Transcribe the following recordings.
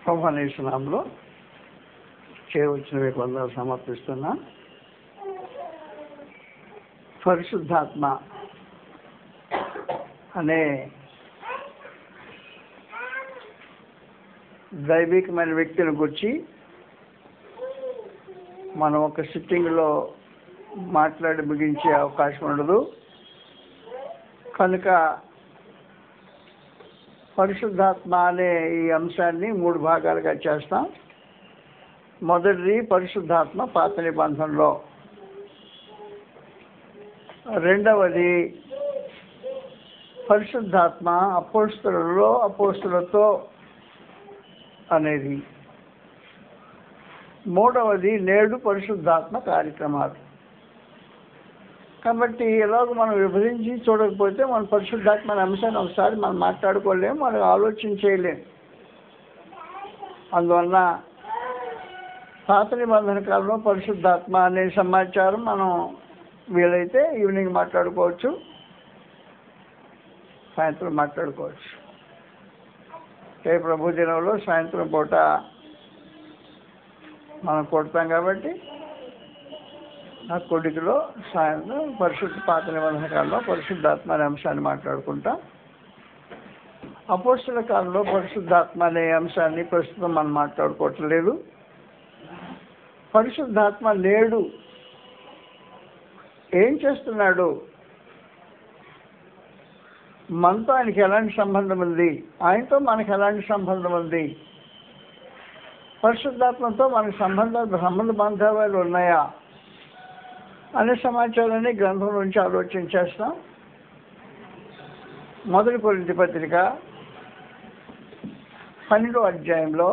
ప్రభునేశ్వరంలో చేయవచ్చిన వందలు సమర్పిస్తున్నా. పరిశుద్ధాత్మ అనే దైవికమైన వ్యక్తిని గురించి మనం ఒక సిట్టింగ్లో మాట్లాడి ముగించే అవకాశం ఉండదు. కనుక పరిశుద్ధాత్మ అనే ఈ అంశాన్ని 3 భాగాలుగా చేస్తాం. మొదటిది పరిశుద్ధాత్మ పాత నిబంధనలో, రెండవది పరిశుద్ధాత్మ అపోస్తలులలో అపోస్తలతో అనేది, మూడవది నేడు పరిశుద్ధాత్మ కార్యక్రమాలు. కాబట్టి ఎలాగో మనం విభజించి చూడకపోతే మన పరిశుద్ధాత్మ అనే అంశాన్ని ఒకసారి మనం మాట్లాడుకోలేము, మనం ఆలోచన చేయలేము. అందువల్ల పాత నిబంధన కాలంలో పరిశుద్ధాత్మ అనే సమాచారం మనం వీలైతే ఈవినింగ్ మాట్లాడుకోవచ్చు, సాయంత్రం మాట్లాడుకోవచ్చు. ప్రభు దినంలో సాయంత్రం పూట మనం కొడతాం కాబట్టి ఆ కొడుకులో సాయంత్రం పాత నిబంధన కాలంలో పరిశుద్ధాత్మ అనే అంశాన్ని మాట్లాడుకుంటాం. అపోస్తల కాలంలో పరిశుద్ధాత్మ అనే అంశాన్ని ప్రస్తుతం మనం మాట్లాడుకోవట్లేదు. పరిశుద్ధాత్మ నేడు ఏం చేస్తున్నాడు, మనతో ఆయనకి ఎలాంటి సంబంధం ఉంది, ఆయనతో మనకు ఎలాంటి సంబంధం ఉంది, పరిశుద్ధాత్మతో మనకు సంబంధ బాంధవ్యాలు ఉన్నాయా అనే సమాచారాన్ని గ్రంథం నుంచి ఆలోచన చేస్తాం. మొదటి కొరింథీ పత్రిక 12వ అధ్యాయంలో,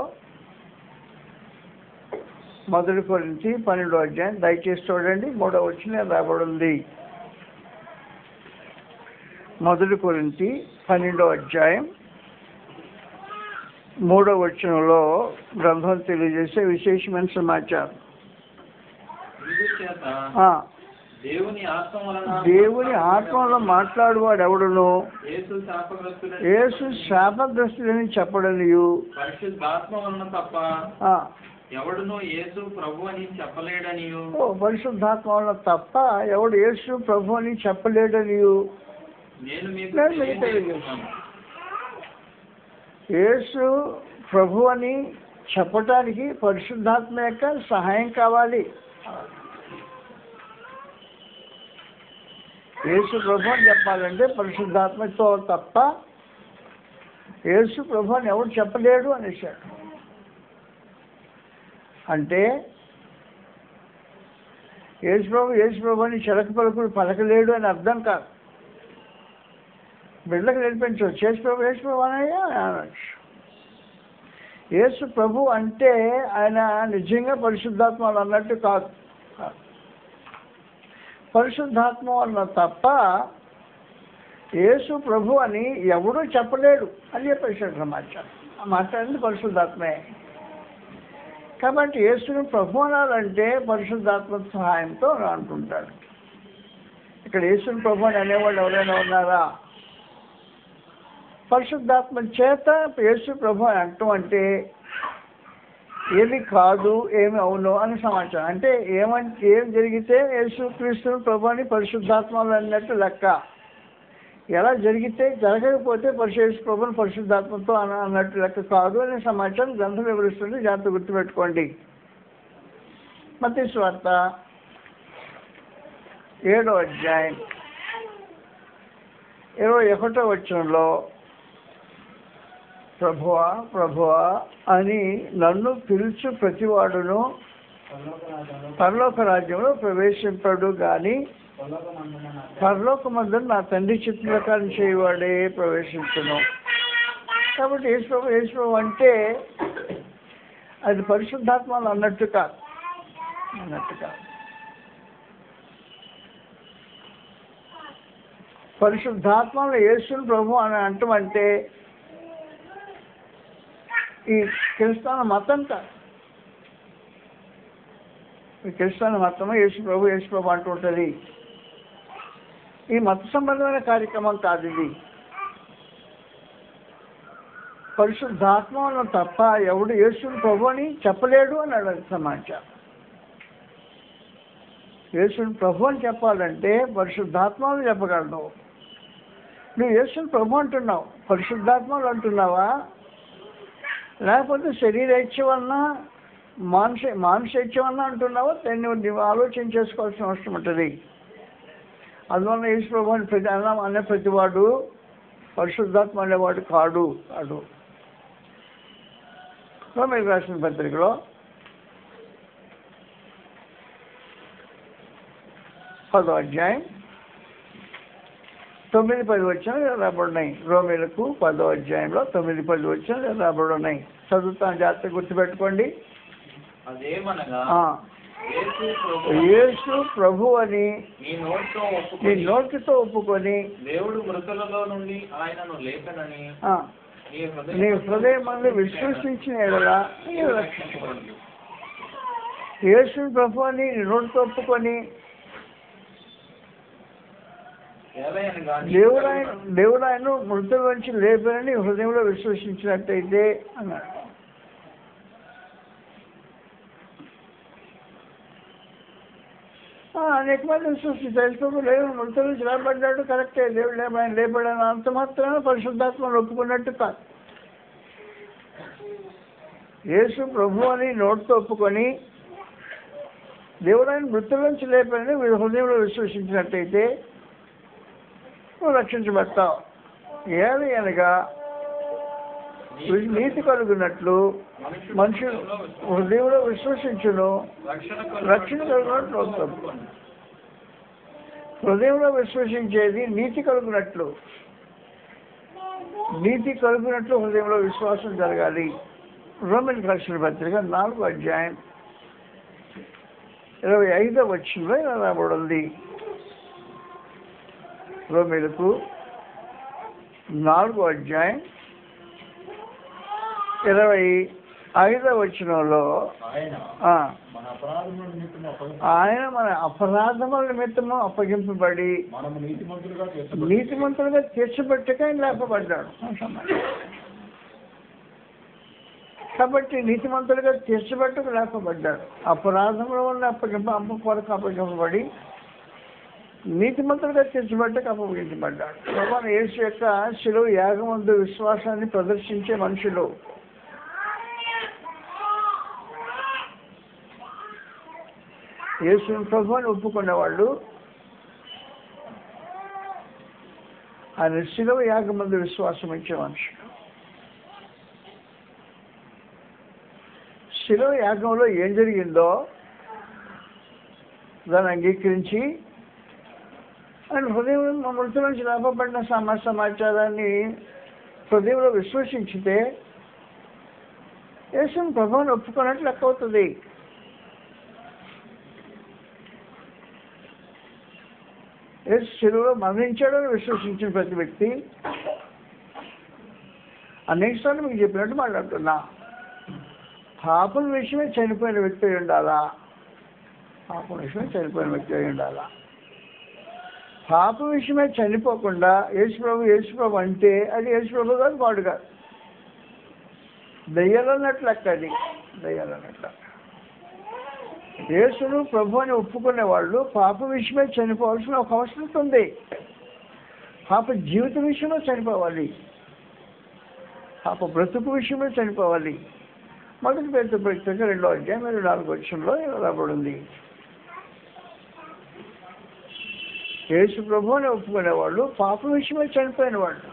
మొదటి కొరింథీ 12వ అధ్యాయం దయచేసి చూడండి, 3వ వచనం రాబడి ఉంది. మొదటి కొరింథీ 12వ అధ్యాయం 3వ వచనంలో గ్రంథం తెలియజేసే విశేషమైన సమాచారం. దేవుని ఆత్మలో మాట్లాడువాడు ఎవడును యేసు శాపగ్రస్తుడని చెప్పడనియు, పరిశుద్ధాత్మ వలన తప్ప ఎవడును యేసు ప్రభు అని చెప్పలేడనియు. పరిశుద్ధాత్మ వలన తప్ప ఎవడు యేసు ప్రభు అని చెప్పలేడనియు నేను మీకు తెలియజేస్తాను. యేసు ప్రభు అని చెప్పటానికి పరిశుద్ధాత్మ యొక్క సహాయం కావాలి. యేసు ప్రభు అని చెప్పాలంటే పరిశుద్ధాత్మతో తప్ప యేసు ప్రభు అని ఎవరు చెప్పలేడు అనేసాడు. అంటే యేసు ప్రభు అని చిలక పలుకుడు పలకలేడు అని అర్థం కాదు. బిడ్డలకు నేర్పించవచ్చు, యేసు ప్రభు అనయ్యా అనొచ్చు. యేసు ప్రభు అంటే ఆయన నిజంగా పరిశుద్ధాత్మ అన్నట్టు కాదు. పరిశుద్ధాత్మ వలన తప్ప యేసు ప్రభు అని ఎవడూ చెప్పలేడు అని చెప్పేసాడు సమాచారం. మాట్లాడింది పరిశుద్ధాత్మే. కాబట్టి యేసుని ప్రభు అనాలంటే పరిశుద్ధాత్మ సహాయంతో అంటుంటాడు. ఇక్కడ యేసుని ప్రభు అని అనేవాళ్ళు ఎవరైనా ఉన్నారా? పరిశుద్ధాత్మ చేత యేసు ప్రభు అని అంటాం అంటే ఏది కాదు ఏమి అవును అని సమాచారం. అంటే ఏం జరిగితే యేసు క్రీస్తుని ప్రభు అని పరిశుద్ధాత్మలు అన్నట్టు లెక్క. ఎలా జరిగితే జరగకపోతే యేసు ప్రభుని పరిశుద్ధాత్మతో అన్నట్టు లెక్క కాదు అనే సమాచారం గ్రంథం వివరిస్తుంది. జాగ్రత్త గుర్తుపెట్టుకోండి. మత్తయి సువార్త 7వ అధ్యాయం 21వ వచనంలో, ప్రభువా ప్రభువా అని నన్ను పిలుచు ప్రతివాడును పరలోక రాజ్యంలో ప్రవేశింపడు కానీ పరలోకమందున నా తండ్రి చిత్త ప్రకారం చేయవాడే ప్రవేశించును. కాబట్టి యేసు ప్రభు అంటే అది పరిశుద్ధాత్మలు అన్నట్టు కాదు. పరిశుద్ధాత్మలు యేసుని ప్రభు అని అంటామంటే ఈ క్రిస్తాన మతం కాదు. ఈ క్రిస్తాన మతము యేసు ప్రభు అంటూ ఉంటుంది. ఈ మత సంబంధమైన కార్యక్రమం కాదు ఇది. పరిశుద్ధాత్మ వలన తప్ప ఎవడు యేసుని ప్రభు అని చెప్పలేడు అన్నాడు. అది సమాచారం. యేసుని ప్రభు అని చెప్పాలంటే పరిశుద్ధాత్మను చెప్పగలవు. నువ్వు యేసుని ప్రభు అంటున్నావు, పరిశుద్ధాత్మలు అంటున్నావా? లేకపోతే శరీరేచ్ఛ వలన మాంసేచ్ఛ వలన అంటున్నావా? దాన్ని నువ్వు ఆలోచన చేసుకోవాల్సిన అవసరం ఉంటుంది. అందువల్ల యేసు ప్రభు అని అనే ప్రతివాడు పరిశుద్ధాత్మ అనేవాడు కాడు. రోమీయులకు రాసిన పత్రికలో 10వ అధ్యాయం 9-10 వచనాలు రాబడున్నాయి. రోమీయులకు 10వ అధ్యాయంలో 9-10 వచనాలు రాబడున్నాయి. చదువుతాను, జాగ్రత్తగా గుర్తుపెట్టుకోండి. యేసు ప్రభు అని నీ నోటితో ఒప్పుకొని దేవుడు మృతులలో నుండి ఆయనను లేపనని నీ హృదయం మందు విశ్వసించిన ఎడలా నీవు రక్షించబడు. యేసు ప్రభు అని నీ నోటితో ఒప్పుకొని దేవుడు ఆయన మృతుల నుంచి లేపనని హృదయంలో విశ్వసించినట్టయితే అన్నాడు. అనేక మంది విశ్వసిస్తారు. లేదు, మృతుల నుంచి లేపడ్డాడు, కరెక్టే, దేవుడు ఆయన లేపడాను అంత మాత్రాన పరిశుద్ధాత్మను ఒప్పుకున్నట్టు కాదు. యేసు ప్రభు అని నోటితో ఒప్పుకొని దేవుడు ఆయన మృతుల నుంచి లేపని హృదయంలో విశ్వసించినట్టయితే నువ్వు రక్షించబడతావు. ఏది అనగా నీతి కలుగునట్లు మనుషులు హృదయంలో విశ్వసించును, రక్షణ కలుగునట్లు. హృదయంలో విశ్వసించేది నీతి కలుగునట్లు హృదయంలో విశ్వాసం జరగాలి. రోమన్ రాసిన పత్రిక 4వ అధ్యాయం 25వ వచనంలో ఇలా రాబడింది. రోమీయులకు 4వ అధ్యాయం 25వ వచనంలో ఆయన మన అపరాధముల నిమిత్తము అప్పగింపబడి నీతిమంతులుగా తీర్చబట్టక ఆయన లేపబడ్డాడు. కాబట్టి నీతిమంతులుగా తీర్చబట్టకు లేపబడ్డాడు. అపరాధముల వల్ల కొరకు అప్పగింపబడి నీతిమంతులుగా తీర్చబట్టకు అప్పగించబడ్డాడు. ప్రభువైన యేసు యొక్క శిలువ యాగమందు విశ్వాసాన్ని ప్రదర్శించే మనుషులు యేసుని ప్రభువుని ఒప్పుకునేవాళ్ళు ఆయన శిలువ యాగమందు విశ్వాసం ఇచ్చే మనుషులు. శిలువ యాగంలో ఏం జరిగిందో దాన్ని అంగీకరించి ఆయన హృదయంలో మృతుల నుంచి లాభపడిన సమాచారాన్ని హృదయంలో విశ్వసించితే యేసుని ప్రభువుని ఒప్పుకున్నట్లు లెక్క అవుతుంది. యేసు శిలువలో మరణించాడని విశ్వసించిన ప్రతి వ్యక్తి అనేకసార్లు మీకు చెప్పినట్టు మాట్లాడుతున్నా, పాపం విషయమే చనిపోయిన వ్యక్తి అయి ఉండాలా? పాపం విషయమే చనిపోయిన వ్యక్తి అయి ఉండాలా? పాపం విషయమే చనిపోకుండా యేసుప్రభు అంటే అది యేసుప్రభు కాదు, వాడు కాదు, దయ్యాలన్నట్లు లెక్క. అది దయ్యాలన్నట్ల. యేసును ప్రభు అని ఒప్పుకునే వాళ్ళు పాప విషయమే చనిపోవాల్సిన ఒక అవసరం ఉంది. పాప జీవిత విషయంలో చనిపోవాలి, పాప బ్రతుకు విషయంలో చనిపోవాలి. మొదటి పేరుతో పత్రిక 2వ అధ్యాయం 24వ వచనంలో రాబడింది. యేసు ప్రభు అని ఒప్పుకునే వాళ్ళు పాప విషయమే చనిపోయిన వాళ్ళు.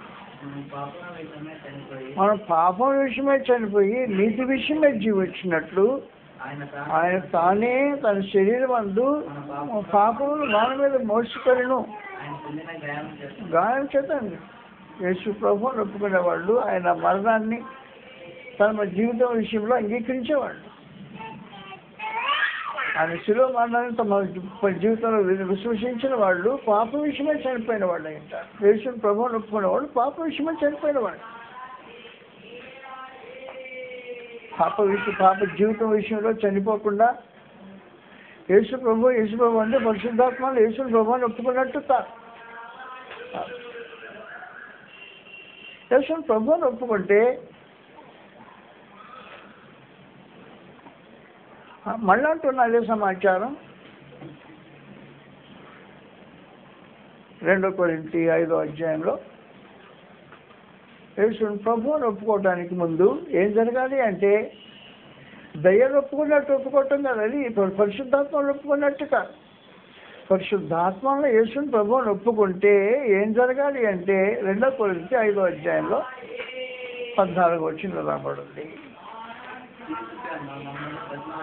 మనం పాపం విషయమే చనిపోయి నీతి విషయమే జీవించినట్లు ఆయన తానే తన శరీరం అందు పాపములు మన మీద మోసుకొనెను. గాయం చేతండి యేసు ప్రభువుని ఒప్పుకునే వాళ్ళు ఆయన మరణాన్ని తన జీవితం విషయంలో అంగీకరించేవాళ్ళు. ఆయన శిలువ మరణాన్ని తమ జీవితంలో విశ్వసించిన వాళ్ళు పాప విషయమే చనిపోయిన వాళ్ళు అంటారు. యేసుని ప్రభువుని ఒప్పుకునే వాళ్ళు పాప విషయమే చనిపోయిన వాళ్ళు. పాప జీవితం విషయంలో చనిపోకుండా యేసు ప్రభు అంటే పరిశుద్ధాత్మలు యేసుని ప్రభువుని ఒప్పుకున్నట్టు కాదు. యేసుని ప్రభువుని ఒప్పుకుంటే మళ్ళీ అంటున్న అదే సమాచారం 2 కొరింథీ 5వ అధ్యాయంలో యేసుని ప్రభువుని ఒప్పుకోవటానికి ముందు ఏం జరగాలి అంటే దయ్యాలు ఒప్పుకున్నట్టు ఒప్పుకోవటం కాదు, అది పరిశుద్ధాత్మను ఒప్పుకున్నట్టు కాదు. పరిశుద్ధాత్మలో యేసుని ప్రభువుని ఒప్పుకుంటే ఏం జరగాలి అంటే 2 కొరింథీ 5వ అధ్యాయంలో 14వ వచనంలో రాబడింది.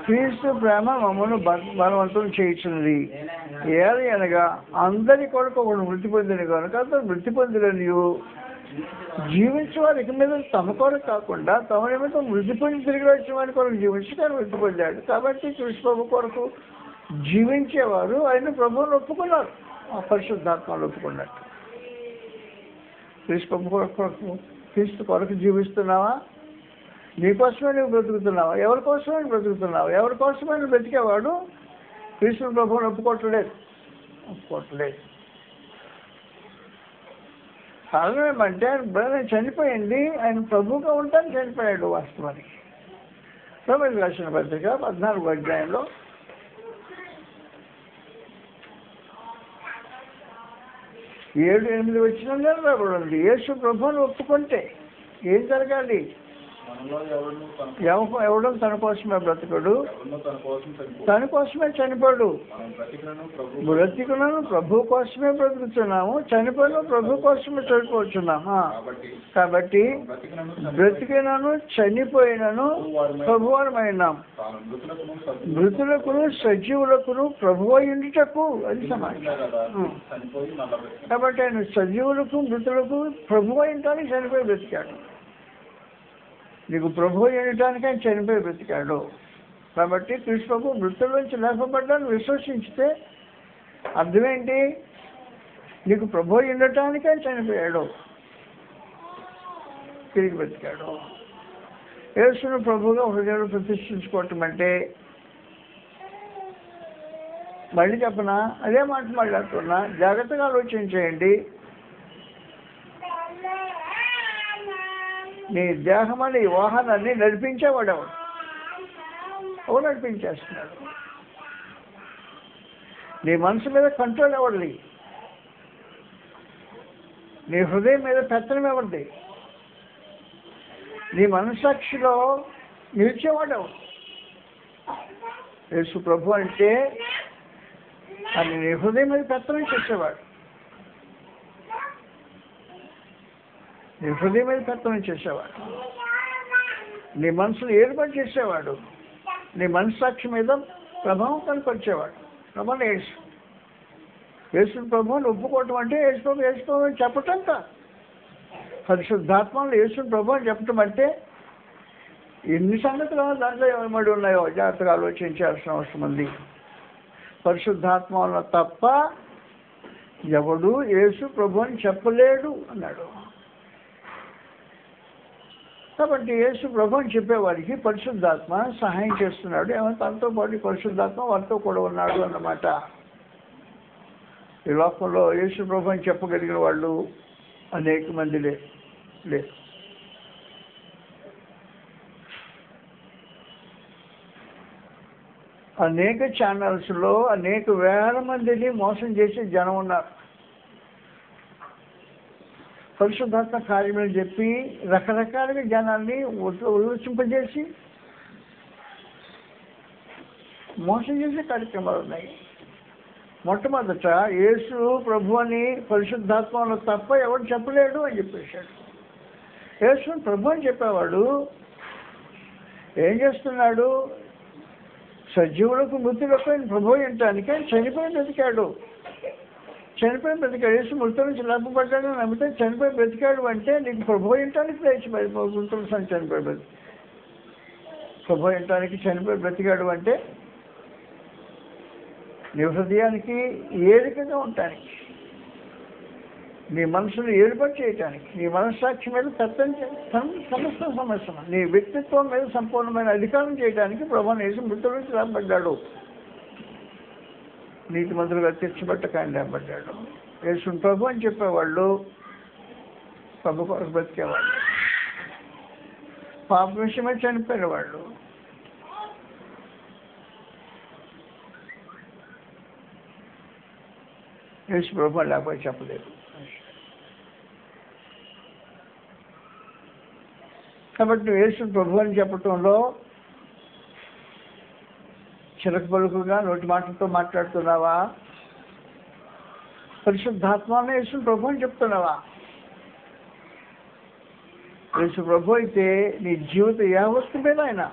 క్రీస్తు ప్రేమ మమ్మను బలవంతం చేయుచున్నది, ఏది అనగా అందరి కొరకు ఒకడు మృతి పొందిన కనుక అతను మృతి పొందిననియు జీవించే వారు ఇక మీద తమ కొరకు కాకుండా తమ నిమిత్తం మృతి పొంది తిరిగి వచ్చిన వారి కొరకు జీవించి కానీ మృతి పొందాడు. కాబట్టి క్రీస్తు ప్రభు కొరకు జీవించేవారు ఆయన ప్రభువుని ఒప్పుకున్నారు, ఆ పరిశుద్ధాత్మలు ఒప్పుకున్నట్టు. క్రీస్తు ప్రభు కొరకు క్రీస్తు కొరకు జీవిస్తున్నావా? నీకోసమే నువ్వు బ్రతుకుతున్నావా? ఎవరి కోసమే నువ్వు బ్రతుకుతున్నావు? ఎవరి కోసమే నువ్వు బ్రతికేవాడు క్రీస్తు ప్రభువుని ఒప్పుకోవట్లేదు. కారణం ఏమంటే ఆయన చనిపోయింది, ఆయన ప్రభువుగా ఉంటాను చనిపోయాడు. వాస్తవానికి రోమీయులకు రాసిన పత్రిక 14వ అధ్యాయంలో 7-8 వచనంలో రాబడింది. యేసు ప్రభువుని ఒప్పుకుంటే ఏం జరగాలి? ఎవడు తన కోసమే బ్రతకడు, తన కోసమే చనిపోడు. బ్రతికులను ప్రభు కోసమే బ్రతుకుతున్నాము, చనిపోయిన ప్రభు కోసమే చనిపోతున్నాము. కాబట్టి బ్రతికినను చనిపోయినను ప్రభువారమైనాం, మృతులకును సజీవులకును ప్రభు అయ్యుటకు. అది సమాచారం. కాబట్టి ఆయన సజీవులకు మృతులకు ప్రభు అయ్యటానికి చనిపోయి బ్రతికాడు. నీకు ప్రభు అయ్యటానికి ఆయన చనిపోయి బ్రతికాడు. కాబట్టి క్రీస్తు ప్రభు మృతుల నుంచి లేపబడ్డాన్ని విశ్వసించితే అర్థమేంటి? నీకు ప్రభు ఉండటానికి ఆయన చనిపోయాడు, తిరిగి బ్రతికాడు. యేసును ప్రభువుగా హృదయంలో ప్రతిష్ఠించుకోవటం అంటే మళ్ళీ చెప్పనా? అదే మాట మాట్లాడుతున్నా, జాగ్రత్తగా ఆలోచన చేయండి. నీ దేహం అనే ఈ వాహనాన్ని నడిపించేవాడు ఎవరు నడిపించేస్తున్నాడు? నీ మనసు మీద కంట్రోల్ ఎవరిది? నీ హృదయం మీద పెత్తనం ఎవరిది? నీ మనస్సాక్షిలో నిలిచేవాడు ఎవరు? యేసు ప్రభు అంటే అని నీ హృదయం మీద పెత్తనం చేసేవాడు, నీ హృదయం మీద పెత్తనం చేసేవాడు, నీ మనసును ఏర్పాటు చేసేవాడు, నీ మనస్సాక్షి మీద ప్రభావం కనపరిచేవాడు. ప్రభావం యేసు ప్రభువుని ఒప్పుకోవటం అంటే యేసు ప్రభు అని చెప్పటం కాదు. పరిశుద్ధాత్మలో యేసు ప్రభు అని చెప్పటం అంటే ఎన్ని సంగతులు దాంట్లో ఏమడి ఉన్నాయో జాగ్రత్తగా ఆలోచించాల్సిన అవసరం ఉంది. పరిశుద్ధాత్మలో తప్ప ఎవడు యేసు ప్రభు అని చెప్పలేడు అన్నాడు. కాబట్టి యేసు ప్రభు అని చెప్పేవారికి పరిశుద్ధాత్మ సహాయం చేస్తున్నాడు. ఏమంటే తనతో పాటు పరిశుద్ధాత్మ వారితో కూడా ఉన్నాడు అన్నమాట. ఈ లోకంలో యేసు ప్రభు అని చెప్పగలిగిన వాళ్ళు అనేక మంది లేరు. అనేక ఛానల్స్లో అనేక వేల మందిని మోసం చేసి జనం ఉన్నారు. పరిశుద్ధాత్మ కార్యమని చెప్పి రకరకాలుగా జనాన్ని ఉల్లోచింపజేసి మోసం చేసే కార్యక్రమాలు ఉన్నాయి. మొట్టమొదట యేసు ప్రభు అని పరిశుద్ధాత్మలో తప్ప ఎవరు చెప్పలేడు అని చెప్పేశాడు. యేసు ప్రభు అని చెప్పేవాడు ఏం చేస్తున్నాడు? సజీవులకు మృతులకు ఆయన ప్రభు అంటానికి ఆయన చనిపోయి బ్రతికాడు. యేసు మృతుల నుంచి లేపబడ్డాడు నమ్మితే చనిపోయి బ్రతికాడు అంటే నీకు ప్రభు అంటానికి మృతుల నుంచి చనిపోయి ప్రభు అంటానికి చనిపోయి బ్రతికాడు అంటే నీ హృదయానికి ఏరికగా ఉండటానికి, నీ మనసును ఏర్పాటు చేయటానికి, నీ మనస్సాక్షి మీద సమస్య నీ వ్యక్తిత్వం మీద సంపూర్ణమైన అధికారం చేయడానికి ప్రభువుని యేసు మృతుల నుంచి లేపబడ్డాడు. నీతిమంతులుగా తీర్చబట్టక ఆయన లేపబడ్డాడు. యేసు ప్రభు అని చెప్పేవాళ్ళు ప్రభు కొరకు బ్రతికేవాళ్ళు, పాప విషయమే చనిపోయిన వాళ్ళు. యేసు ప్రభు లేకపోతే చెప్పలేదు. కాబట్టి నువ్వు యేసు ప్రభు అని చెప్పటంలో చిలక పలుకుగా నోటి మాటలతో మాట్లాడుతున్నావా? పరిశుద్ధాత్మనే యేసు ప్రభు అని చెప్తున్నావా? యేసు ప్రభు అయితే నీ జీవిత యావత్తు మీద ఆయన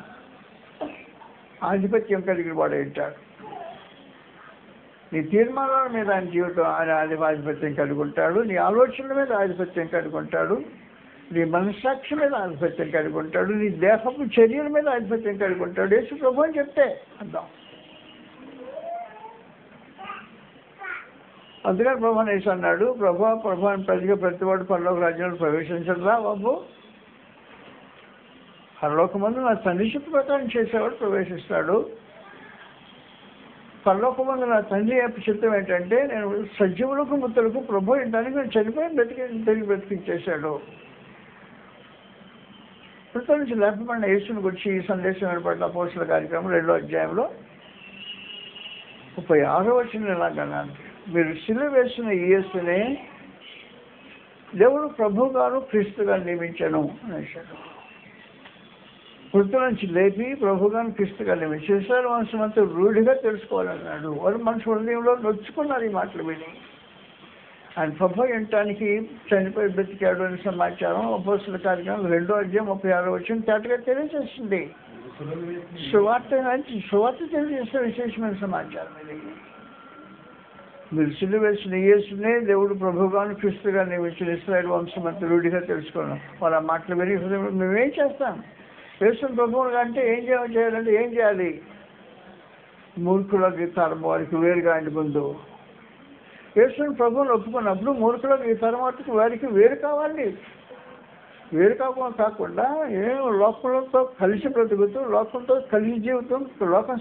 ఆధిపత్యం కలిగిన వాడు ఉంటాడు. నీ తీర్మానాల మీద ఆయన జీవితం ఆయన ఆధిపత్యం కలిగి ఉంటాడు. నీ ఆలోచనల మీద ఆధిపత్యం కలిగి ఉంటాడు. నీ మనస్సాక్షి మీద ఆధిపత్యం కలిగి ఉంటాడు. నీ దేహపు చర్యల మీద ఆధిపత్యం కలిగి ఉంటాడు. యేసు ప్రభు అని చెప్తే అర్థం. అందుకని ప్రభు యేసు అన్నాడు, ప్రభు అని ప్రతిగా ప్రతివాడు పరలోక రాజ్యంలో ప్రవేశించరా బాబు, పరలోకమందు నా తండ్రి చిత్త ప్రకారం చేసేవాడు ప్రవేశిస్తాడు. పరలోకమందు నా తండ్రి చిత్తం ఏంటంటే నేను సజీవులకు మృతులకు ప్రభు ఇంటానికి నేను చనిపోయి తిరిగి బ్రతికించేశాడు. మృతుల నుంచి లేపబడిన యేసుని గురించి ఈ సందేశం ఏర్పడిన అపోస్తలుల కార్యక్రమం 2వ అధ్యాయంలో 36వ వచనం ఇలాగన్నాను, మీరు సిలువ వేసిన ఈ యేసునే దేవుడు ప్రభువుగాను క్రీస్తుగా నియమించను అనేసాడు. మృతుల నుంచి లేపి ప్రభుగాను క్రీస్తుగా నియమించేశారు. మనసుమంతా రూఢిగా తెలుసుకోవాలన్నాడు. వారు మనసు హృదయంలో నొచ్చుకున్నారు ఈ మాటలు విని. ఆయన ప్రభు వినటానికి చనిపోయి బ్రతికాడు అనే సమాచారం అపోస్తలుల కార్యక్రమం 2వ అధ్యాయం 36వ వచనం తేటగా తెలియజేస్తుంది. సువార్త తెలియజేసే విశేషమైన సమాచారం ఇది. మీరు సిలువ వేసిన యేసునే దేవుడు ప్రభువుగాను క్రీస్తుగా నియమించిన ఇశ్రాయేలు వంశమంతా రూఢిగా తెలుసుకున్నాం. వాళ్ళ మాటలు విని మేమేం చేస్తాం? యేసు ప్రభువుగా అంటే ఏం చేయాలంటే ఏం చేయాలి? మూర్ఖులకి తరం వారికి వేరుగా ఆయన ముందు యేసుని ప్రభువుని ఒప్పుకున్నప్పుడు మూర్ఖులకు ఈ తరం వారికి వేరు కావాలి. వేరు కాకుండా ఏం లోకంతో కలిసి బ్రతుకుతూ లోకంతో కలిసి జీవితం లోకం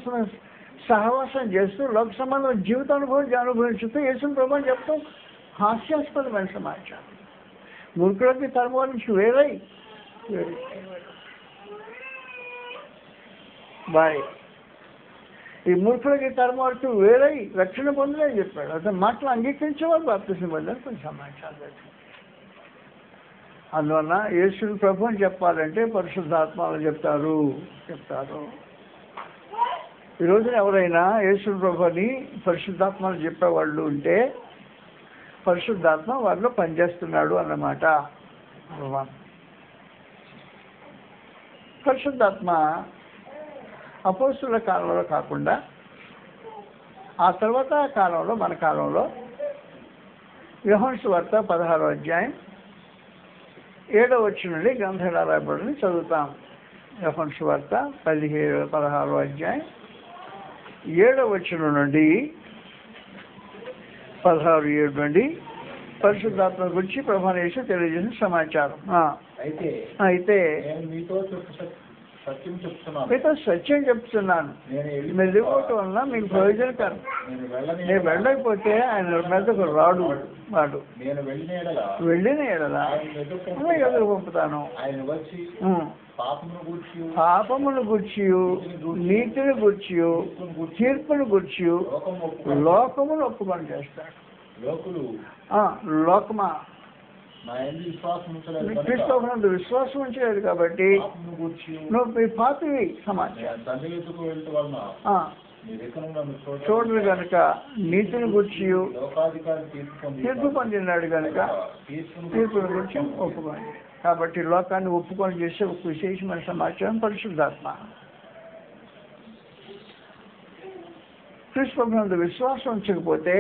సహవాసం చేస్తూ లోక సంబంధం జీవితానుభవం అనుభవించుతూ యేసుని ప్రభు అని చెప్తాం హాస్యాస్పదమైన సమాచారం. మూర్ఖులకి తరం వారి నుంచి వేరు బాయ్ ఈ మూర్ఖులకి తరం వారికి వేరై రక్షణ పొందని చెప్పాడు. అతను మాటలు అంగీకరించేవారు బాప్తిసం పొందని కొన్ని సమాచారం. అందువల్ల యేసుని ప్రభు అని చెప్పాలంటే పరిశుద్ధాత్మలు చెప్తారు. ఈ రోజున ఎవరైనా యేసుని ప్రభు అని పరిశుద్ధాత్మలు చెప్పేవాళ్ళు ఉంటే పరిశుద్ధాత్మ వారిలో పనిచేస్తున్నాడు అన్నమాట. పరిశుద్ధాత్మ అపోస్తలుల కాలంలో కాకుండా ఆ తర్వాత కాలంలో మన కాలంలో యోహాను సువార్త 16వ అధ్యాయం 7వ వచనం నుండి గ్రంథాలు రాయబడిని చదువుతాం. యోహాను సువార్త 16వ అధ్యాయం 7వ వచనం నుండి 16:7 నుండి పరిశుద్ధాత్మ గురించి ప్రభు యేసు తెలియజేసిన సమాచారం. అయితే మీతో సత్యం చెప్తున్నాను, మీరు ఇవ్వటం వలన మీకు ప్రయోజనకరం. నేను వెళ్ళకపోతే ఆయన మీదకు రాడు. వెళ్ళిన ఎడలా ఎదురు పంపుతాను. పాపమును గూర్చి నీతిని గూర్చి తీర్పును గూర్చి లోకమును ఒప్పుకొని చేస్తాడు. లోకమా క్రీస్తునందు విశ్వాసం ఉంచలేదు కాబట్టి నువ్వు మీ పాపివి సమాచారం చూడరు కనుక నీతిని గురించి తీర్పు పొందినాడు కనుక తీర్పుని గురించి ఒప్పుకోండి. కాబట్టి లోకాన్ని ఒప్పుకొని చేసే ఒక విశేషమైన సమాచారం పరిశుద్ధాత్మ. క్రీస్తునందు విశ్వాసం ఉంచకపోతే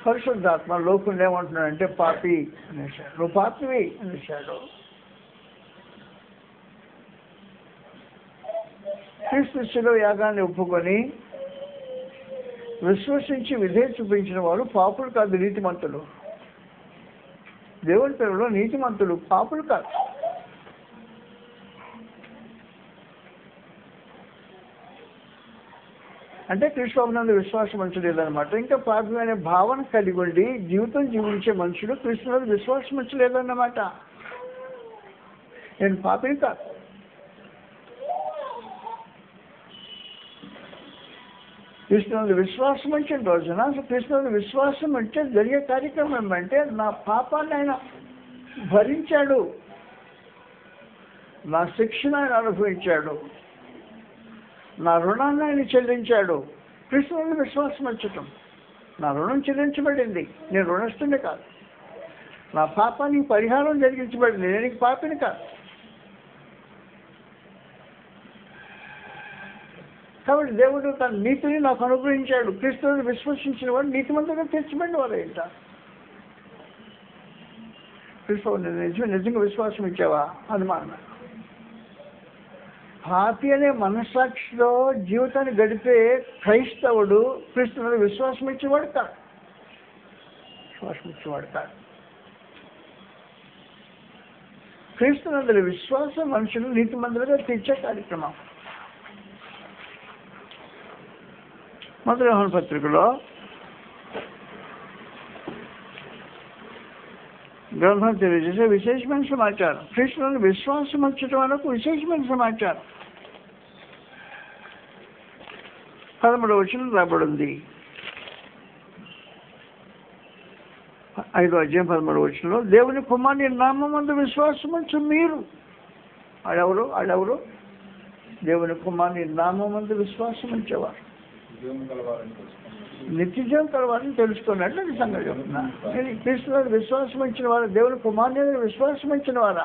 పరిశుద్ధాత్మ లోకులు ఏమంటున్నాడంటే పాపి అనేసాడు. నువ్వు పాపివి అనేసాడు. క్రీస్తు శిలువ యాగాన్ని ఒప్పుకొని విశ్వసించి విధేయ చూపించిన వారు పాపులు కాదు, నీతిమంతులు. దేవుని పేరులో నీతిమంతులు, పాపులు కాదు. అంటే క్రీస్తునందు విశ్వాసం ఉంచలేదన్నమాట. ఇంకా పాపం అనే భావన కలిగి ఉండి జీవితం జీవించే మనుషుడు క్రీస్తునందు విశ్వాసం ఉంచలేదన్నమాట. నేను పాపిని కాదు. కృష్ణుని విశ్వాసం ఉంచిన రోజున కృష్ణుని విశ్వాసం ఉంటే జరిగే కార్యక్రమం ఏమంటే నా పాపాన్ని ఆయన భరించాడు, నా శిక్షను ఆయన అనుభవించాడు, నా రుణాన్ని ఆయన చెల్లించాడు. కృష్ణుని విశ్వాసం ఉంచటం, నా రుణం చెల్లించబడింది, నేను రుణస్తుని కాదు, నా పాపానికి పరిహారం జరిగించబడింది, నేను పాపిని కాదు. కాబట్టి దేవుడు తన నీతిని నాకు అనుగ్రహించాడు. క్రీస్తుని విశ్వసించిన వాడు నీతిమంతుగా తీర్చబడిన వారు ఏంట. క్రీస్తు నిజంగా విశ్వాసం ఇచ్చావా అనుమానం. పాపి అనే మనస్సాక్షిలో జీవితాన్ని గడిపే క్రైస్తవుడు క్రీస్తుని విశ్వాసం ఇచ్చేవాడు కాదు. క్రీస్తునందుల విశ్వాసం మనుషులు నీతిమంతులుగా తీర్చే కార్యక్రమం. మొదటి యోహాను పత్రికలో గ్రంథం తెలియజేసే విశేషమైన సమాచారం. కృష్ణుని విశ్వాసం వచ్చటం వరకు విశేషమైన సమాచారం 13వ వచనం రాబడింది. 5వ అధ్యాయం 13వ వచనంలో దేవుని కుమారుని నామమందు విశ్వాసం ఉంచు మీరు. ఆడెవరు? దేవుని కుమారుని నామమందు విశ్వాసం ఉంచేవారు నిత్యజీవం కలవాలని తెలుసుకున్నట్లు అది సంగతి చెప్తున్నా. నేను క్రీస్తుని విశ్వాసం ఇచ్చిన వారు, దేవుని కుమారుని విశ్వాసం ఇచ్చిన వారా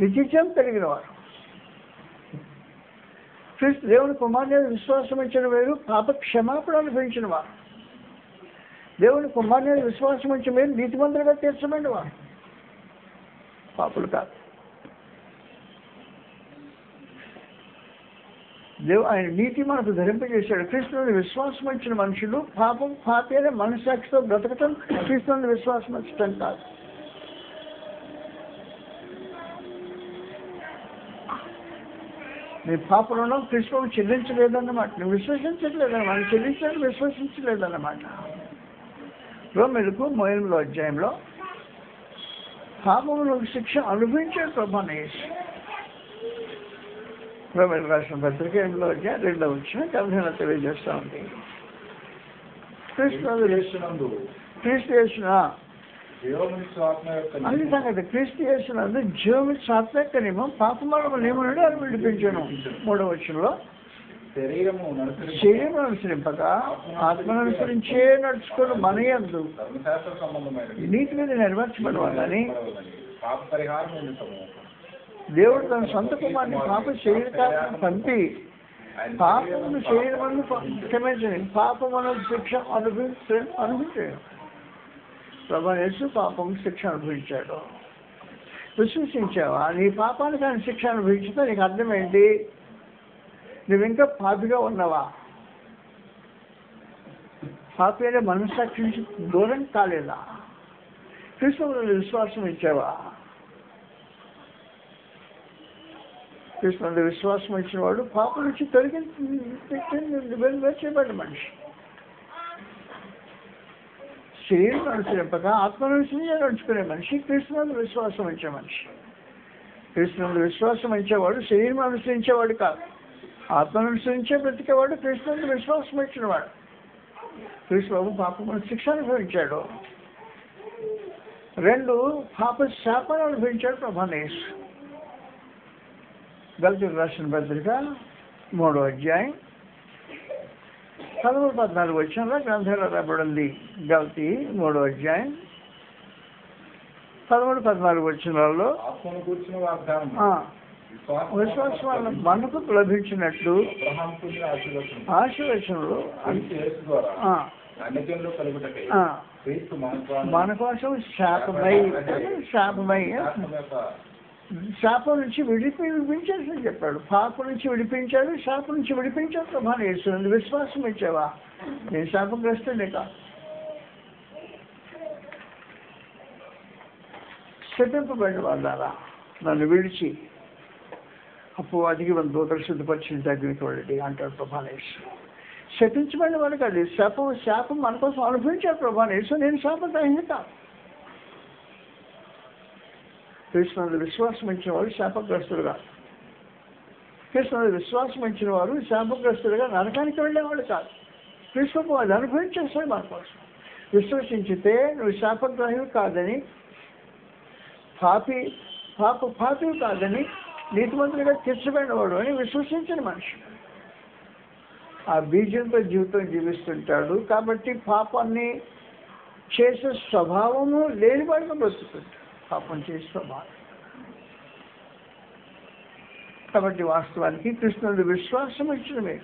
నిత్యజీవం కలిగిన వారు. క్రీస్తు దేవుని కుమారుని విశ్వాసం ఇచ్చిన వారు పాప క్షమాపణ అనుభవించిన వారు. దేవుని కుమారుని విశ్వాసం ఇచ్చిన మీరు నీతిమంతులుగా తీర్చబడిన వారు, పాపులు కాదు. ఆయన నీతి మనకు ధరింపజేశాడు. కృష్ణుని విశ్వాసం ఇచ్చిన మనుషులు పాపి అనే మనస్సాక్షితో బ్రతకటం కృష్ణుని విశ్వాసం ఇచ్చటం కాదు. నీ పాప రుణం కృష్ణుడు చెల్లించలేదన్నమాట, నువ్వు విశ్వసించట్లేదన్నమాట, చెల్లించడానికి విశ్వసించలేదన్నమాట. రోమీయులకు 8వ అధ్యాయంలో పాపములకు శిక్ష అనుభవించాడు ప్రభువైన యేసు. రోమీయులకు రాసిన పత్రిక 8వ అధ్యాయం 2వ వచనం కథ తెలియజేస్తూ ఉంది. క్రీస్తు యేసున అది సంగతి. క్రీస్తు యేసునందు జీవమిచ్చు ఆత్మ యొక్క నియమం పాపమరణ నియమం నుండి అది విడిపించాను. 3వ వచనంలో శరీరం అనుసరింపక ఆత్మను అనుసరించే నడుచుకుని మన యందు నీతి మీద నెరవేర్చబడవాలని దేవుడు తన సొంత కుమారుని పాప శరీరకాలను పంపి పాపమును శరీరమును క్షమించండి, పాపమును శిక్ష అనుభవించాడు. ప్రభువైన యేసు పాపం శిక్ష అనుభవించాడు. విశ్వసించావా? నీ పాపానికి ఆయన శిక్ష అనుభవించితే నీకు అర్థం ఏంటి? నువ్వు ఇంకా పాపిగా ఉన్నావా? పాపి అనే మనస్సాక్షి నుంచి దూరం కాలేదా? క్రీస్తువుని విశ్వాసం ఇచ్చావా? కృష్ణుని విశ్వాసం ఇచ్చిన వాడు పాపం నుంచి చేయబడిన మనిషి. శరీరం అనుసరింపక ఆత్మను నడుచుకునే మనిషి కృష్ణుని విశ్వాసం ఇచ్చే మనిషి. కృష్ణుని విశ్వాసం ఇచ్చేవాడు శరీరం అనుసరించేవాడు కాదు, ఆత్మను అనుసరించే బ్రతికేవాడు కృష్ణుని విశ్వాసం ఇచ్చినవాడు. కృష్ణుడు పాపమును శిక్ష అనుభవించాడు. 2 పాప శాపాన్ని అనుభవించాడు ప్రభువైన యేసు. గలతీయులకు రాసిన పత్రిక 3వ అధ్యాయం 13-14 వచనంలో గ్రంథంలో రాబడింది. గలతీ 3వ అధ్యాయం 13-14 వచనాల్లో విశ్వాసం వల్ల మనకు లభించినట్లు ఆశీర్వచనలు మన కోసం శాపం నుంచి విడిపించాల్సి చెప్పాడు. పాపం నుంచి విడిపించాడు, శాపం నుంచి విడిపించాడు ప్రభువైన యేసు. విశ్వాసం ఇచ్చావా? నేను శాపగ్రస్తుడే కాదు, శపింపబడిన వాళ్ళారా నన్ను విడిచి అపవాదికి మన దూతలు శుద్ధపరిచిన దగ్గరికి వెళ్ళి అంటాడు ప్రభువైన యేసు. శపించబడిన వాడు కాదు, శాపం మన కోసం అనుభవించాడు ప్రభువైన యేసు. నేను శాపగ్రహీత కాదు. కృష్ణుని విశ్వాసం ఇచ్చిన వాడు శాపగ్రస్తుడు కాదు. కృష్ణుడు విశ్వాసం ఇచ్చిన వారు శాపగ్రస్తులుగా నరకానికి వెళ్ళేవాళ్ళు కాదు. కృష్ణుడు అది అనుభవించేస్తాడు మన కోసం. విశ్వసించితే నువ్వు శాపగ్రహివి కాదని, పాపి కాదని, నీతిమంతుడిగా తీర్చబడినవాడు అని విశ్వసించిన మనిషి ఆ బీజంతో జీవితం జీవిస్తుంటాడు. కాబట్టి పాపాన్ని చేసే స్వభావము లేనివాడిగా బ్రతుకుతుంటాడు. పాపం చేసే స్వభావం. కాబట్టి వాస్తవానికి కృష్ణుడు విశ్వాసం ఇచ్చడమే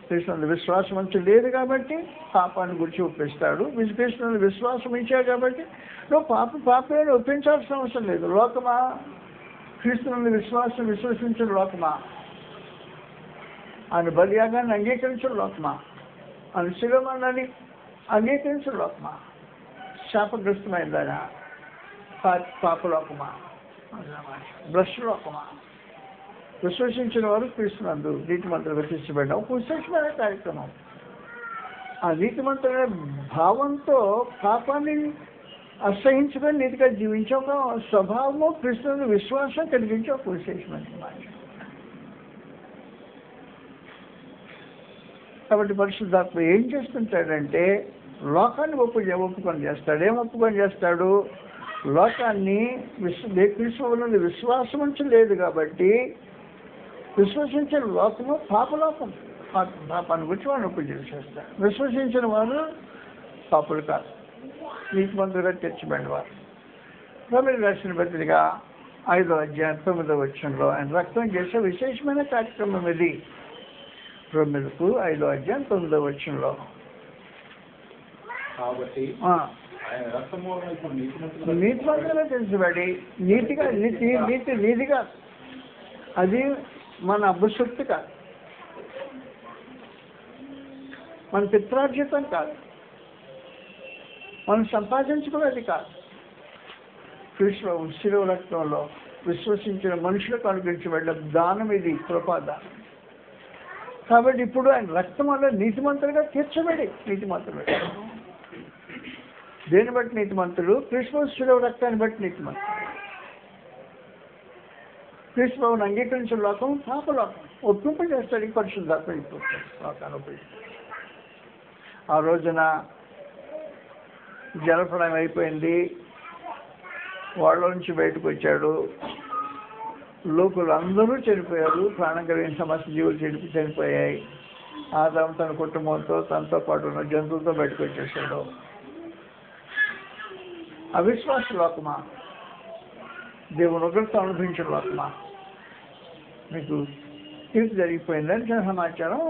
కృష్ణుడు విశ్వాసం అంచు లేదు కాబట్టి పాపాన్ని గురించి ఒప్పిస్తాడు. కృష్ణుడు విశ్వాసం ఇచ్చాడు కాబట్టి నువ్వు పాపని ఒప్పించాల్సిన అవసరం లేదు. లోకమా కృష్ణుని విశ్వసించిన లోకమా, ఆయన బలియాగాన్ని అంగీకరించిన లోకమా, ఆయన శిలమన్నాన్ని అంగీకరించిన లోకమా, శాపగ్రస్తమైందనా పాపలోకమా, భ్రష్ట లోకమా? విశ్వసించిన వారు కృష్ణునందు నీతిమంతులుగా తీర్చబడ్డాం. ఒక విశేషమైన కార్యక్రమం. ఆ నీతిమంతులైన భావంతో పాపాన్ని అసహించుకొని నీతిగా జీవించే ఒక స్వభావము, కృష్ణుని విశ్వాసం కలిగించే ఒక విశేషమైన సమాజం. కాబట్టి పరిశుద్ధాత్మ ఏం చేస్తుంటాడంటే లోకాన్ని ఒప్పుకొని చేస్తాడు. ఏం ఒప్పుకొని చేస్తాడు? లోకాన్ని కృష్ణుని విశ్వాసం నుంచి లేదు కాబట్టి విశ్వసించిన లోకము పాపలోకం. పాపాన్ని గురించి వాడిని ఒప్పు చేసేస్తాడు. విశ్వసించిన వారు పాపులు కాదు, నీతిమంతులుగా తీర్చబడిన వారు. రోమీయులకు రాసిన పత్రిక 5వ అధ్యాయం 9వ వచనంలో ఆయన రక్తం చేసే విశేషమైన కార్యక్రమం ఇది. రోమీయులకు 5వ అధ్యాయం 9వ వచనంలో నీతిమంతులుగా తీర్చబడి నీతిగా అది మన అభుశక్తి కాదు, మన పిత్రార్జితం కాదు, మనం సంపాదించుకునేది కాదు. కృష్ణ శిలువ రక్తంలో విశ్వసించిన మనుషులకు అనుగ్రహించబడ్డ దానం ఇది, కృపాదానం. కాబట్టి ఇప్పుడు ఆయన రక్తం వల్ల నీతిమంతులుగా తీర్చబడి నీతిమంతులు. దేన్ని బట్టి నీతిమంతులు? కృష్ణ శిలువ రక్తాన్ని బట్టి నీతిమంతులు. కృష్ణుని అంగీకరించిన లోకం పాపలోకం. ఒప్పింపు చేస్తాడు ఈ పరిశుద్ధాత్మ. లోకాన్ని ఉపయోగిస్తాడు. ఆ రోజున జలప్రళయం అయిపోయింది, వాళ్ళ నుంచి బయటకు వచ్చాడు. లోకులు అందరూ చనిపోయారు. ప్రాణం కలిగిన సమస్త జీవులు చనిపోయాయి. ఆదాము తన కుటుంబంతో తనతో పాటు ఉన్న జంతువులతో బయటకు వచ్చేసాడు. అవిశ్వాస లోకమా, దేవుని ఉగ్రత అనుభవించిన లోకమా? మీకు తీర్పు జరిగిపోయిందని చిన్న సమాచారం.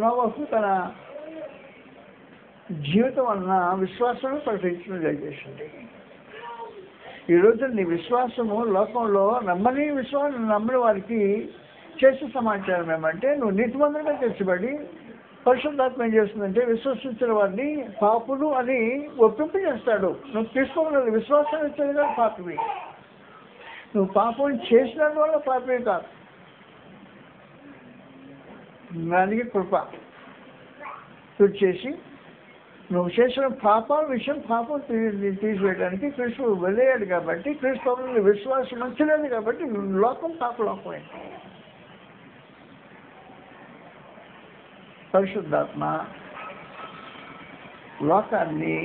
నోవహు తన జీవితం వలన విశ్వాసాన్ని ప్రకటించడం జరిగేసింది. ఈరోజు నీ విశ్వాసము లోకంలో నమ్మని వారికి చేసే సమాచారం ఏమంటే నువ్వు నీతిమంతులుగా తీర్చబడి పరిశుద్ధాత్మ ఏం చేస్తుందంటే విశ్వసించిన వారిని పాపులు అని ఒప్పింపు చేస్తాడు. నువ్వు తీసుకోగలదు. విశ్వాసాన్ని ఇచ్చేది కాదు పాపవి. నువ్వు పాపం చేసిన వల్ల పాపమే కాదు, దానికి కృప చేసి నువ్వు చేసిన పాపం తీసివేయడానికి కృష్ణుడు వదిలేయాడు. కాబట్టి కృష్ణుని విశ్వాసం మంచిలేదు కాబట్టి లోకం పాపలోకమైంది. పరిశుద్ధాత్మ లోకాన్ని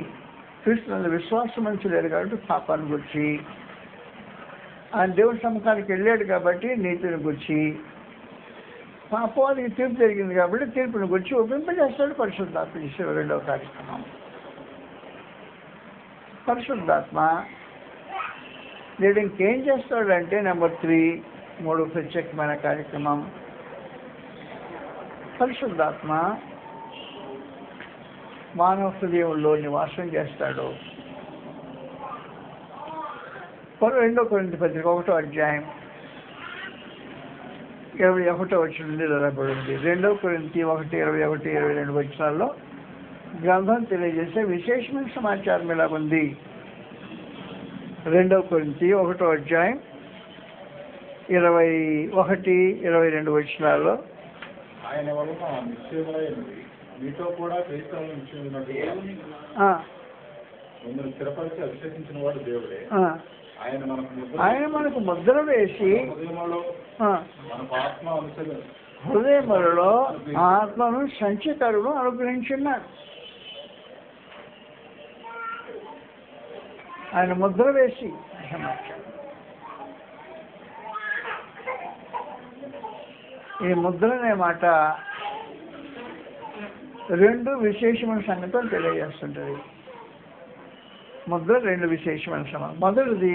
కృష్ణుని విశ్వాసం మంచిలేదు కాబట్టి పాపాన్ని గురించి, ఆయన దేవుని సముఖానికి వెళ్ళాడు కాబట్టి నీతిని గురించి, పాపానికి తీర్పు జరిగింది కాబట్టి తీర్పుని గురించి ఒప్పింపజేస్తాడు పరిశుద్ధాత్మ. ఈ 2వ కార్యక్రమం. పరిశుద్ధాత్మ నేడు ఇంకేం చేస్తాడంటే నెంబర్ 3 ప్రత్యేకమైన కార్యక్రమం. పరిశుద్ధాత్మ మానవ హృదయంలో నివాసం చేస్తాడు. 2 కొరింథీ పత్రిక 1వ అధ్యాయం 21వ వచనం నిలబడింది. 2 కొరింథీ 1:21-22 వచనాల్లో గ్రంథం తెలియజేసే విశేషమైన సమాచారం ఇలా ఉంది. 2 కొరింథీ 1వ అధ్యాయం 21-22 వచనాల్లో ఆయన వలన నిశ్చయమైనది మీతో కూడా క్రీస్తు మిమ్మల్ని స్థిరపరిచి అభిషేకించిన వాడు దేవుడే. ఆయన మనకు ముద్ర వేసి మనకు ఆత్మ హృదయములలో ఆత్మను సంచితరుడు అనుగ్రహించున్నాడు. ఆయన ముద్ర వేసి ఈ ముద్ర అనే మాట రెండు విశేషమైన సంగతులు తెలియజేస్తుంటది. ముద్ర రెండు విశేషమైన సంగతి. మొదటిది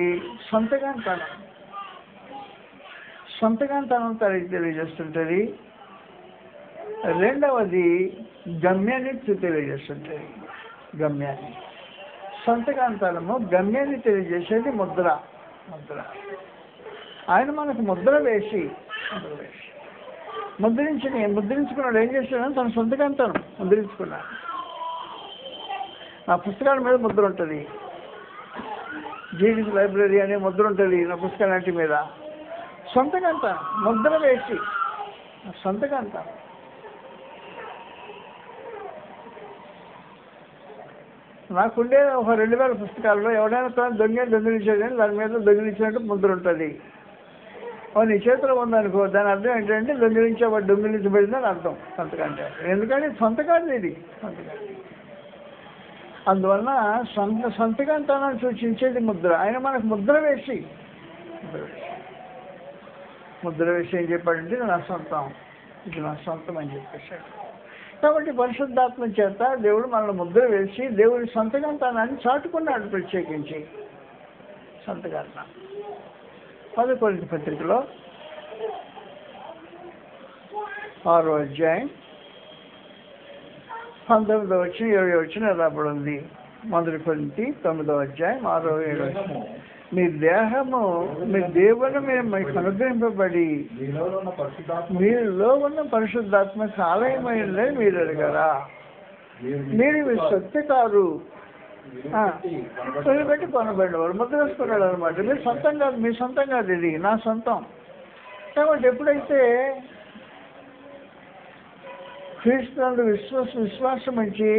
సొంతగాంతనం తెలియజేస్తుంటది. రెండవది గమ్యాన్ని తెలియజేస్తుంటది. గమ్యాన్ని సొంతగాంతనము గమ్యాన్ని తెలియజేసేది ముద్ర. ఆయన మనకు ముద్ర వేసి ముద్రించుకున్నాడు. ఏం చేశాడు? తన సొంతగాంతనం ముద్రించుకున్నాడు. నా పుస్తకాల మీద ముద్ర ఉంటుంది. జీడిస్ లైబ్రరీ అనే ముద్ర ఉంటుంది నా పుస్తకాలంటి మీద. సొంతగాంతనం ముద్ర వేసి సొంతగాంతనం. నాకుండే ఒక 2000 పుస్తకాల్లో ఎవడైనా దొంగిలించాడని దాని మీద దొంగిలించినట్టు ముద్ర ఉంటుంది. నీ చేతిలో ఉందనుకో, దాని అర్థం ఏంటంటే దొంగిలించబడిందని అర్థం. సంతకాంత ఎందుకంటే సొంతకాంత ఇది సంతకాంత. అందువలన సంతకాంతాన్ని సూచించేది ముద్ర. ఆయన మనకు ముద్ర వేసి ఏం చెప్పాడంటే ఇది నా సొంతం అని చెప్పేశాడు. కాబట్టి పరిశుద్ధాత్మ చేత దేవుడు మనల్ని ముద్ర వేసి దేవుడి సొంతగాంతానాన్ని చాటుకున్నాడు. ప్రత్యేకించి సొంతగాంత 10 కొరింథీ పత్రికలో 6వ అధ్యాయం 19వ వచనం 20వ వచనం రాబడి ఉంది. 1 కొరింథీ 9వ అధ్యాయం 6వ 7వ వచనం. మీ దేహము మీ దేవుని మీకు అనుగ్రహింపబడి మీలో ఉన్న పరిశుద్ధాత్మ ఆలయమైనది మీరు అడగరా? మీరు సత్య కారు పెట్టి కొనబడినవారు ముద్ర వేసుకున్నాడు అనమాట. మీరు సొంతం కాదు, మీ సొంతం కాదు, ఇది నా సొంతం. కాబట్టి ఎప్పుడైతే క్రీస్తునందు విశ్వాసం ఉంచి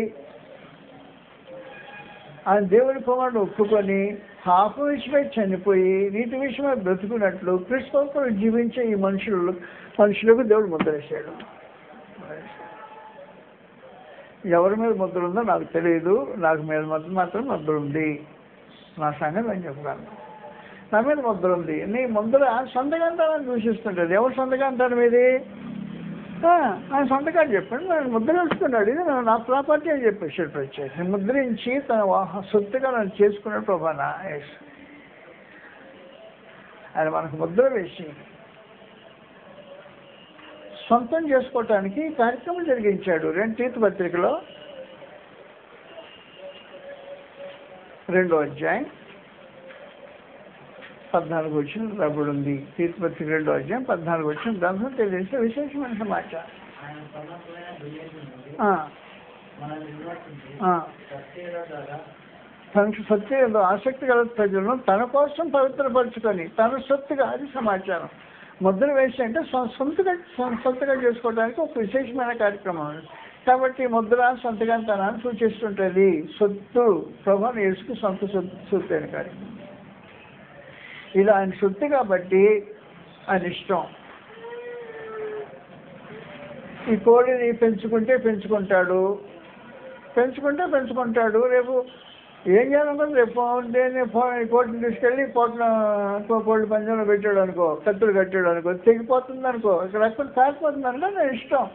ఆయన దేవుని కుమారుడు ఒప్పుకొని పాప విషయమై చనిపోయి నీతి విషయమై బ్రతుకున్నట్లు క్రీస్తు జీవించే ఈ మనుషులకు దేవుడు ముద్ర వేశాడు. ఎవరి మీద ముద్ర ఉందో నాకు తెలియదు. నాకు మీద మాత్రం ముద్ర ఉంది. నా సంగతి అని చెప్తాను. నా మీద ముద్ర ఉంది. నీ ముద్ర సొంతగాంతాన్ని దూషిస్తుంటుంది. ఎవరు సొంతగాంతాన్ని మీది? ఆయన సొంతకాన్ని చెప్పండి. నేను ముద్ర వేసుకున్నాడు. ఇది నా ప్రాపర్టీ అని చెప్పేసాడు. ప్రత్యేక ముద్రించి తన సొత్తుగా నన్ను చేసుకున్నాడు ప్రభానా. ఆయన మనకు ముద్ర వేసి సొంతం చేసుకోవటానికి కార్యక్రమం జరిగించాడు. 2 తీతు పత్రికలో 2వ అధ్యాయం 14 వచనం రాబడి ఉంది. తీతు పత్రిక 2వ అధ్యాయం 14 వచనం దాంట్లో తెలియజేసే విశేషమైన సమాచారం. తనకు సత్యంలో ఆసక్తి గల ప్రజలను తన కోసం పవిత్రపరచుకొని తన సొత్తుగా, అది సమాచారం. ముద్ర వేసి అంటే సొంతగా చేసుకోవడానికి ఒక విశేషమైన కార్యక్రమం. కాబట్టి ముద్ర సొంతగాంతనాన్ని సూచిస్తుంటుంది. సొత్తు ప్రభువుని యేసుకు సొత్తు అనే కార్యక్రమం. ఇలా ఆయన సొత్తు కాబట్టి ఆయన ఇష్టం. ఈ కోడిని పెంచుకుంటాడు. రేపు ఏం చేయాలనుకుంటే రేపు కోటిని తీసుకెళ్ళి కోళ్ళ పంజంలో పెట్టాడు అనుకో, కత్తులు కట్టాడు అనుకో, తెగిపోతుంది అనుకో, ఇక్కడ రక్తం కారిపోతుంది అనుకో, నా ఇష్టం.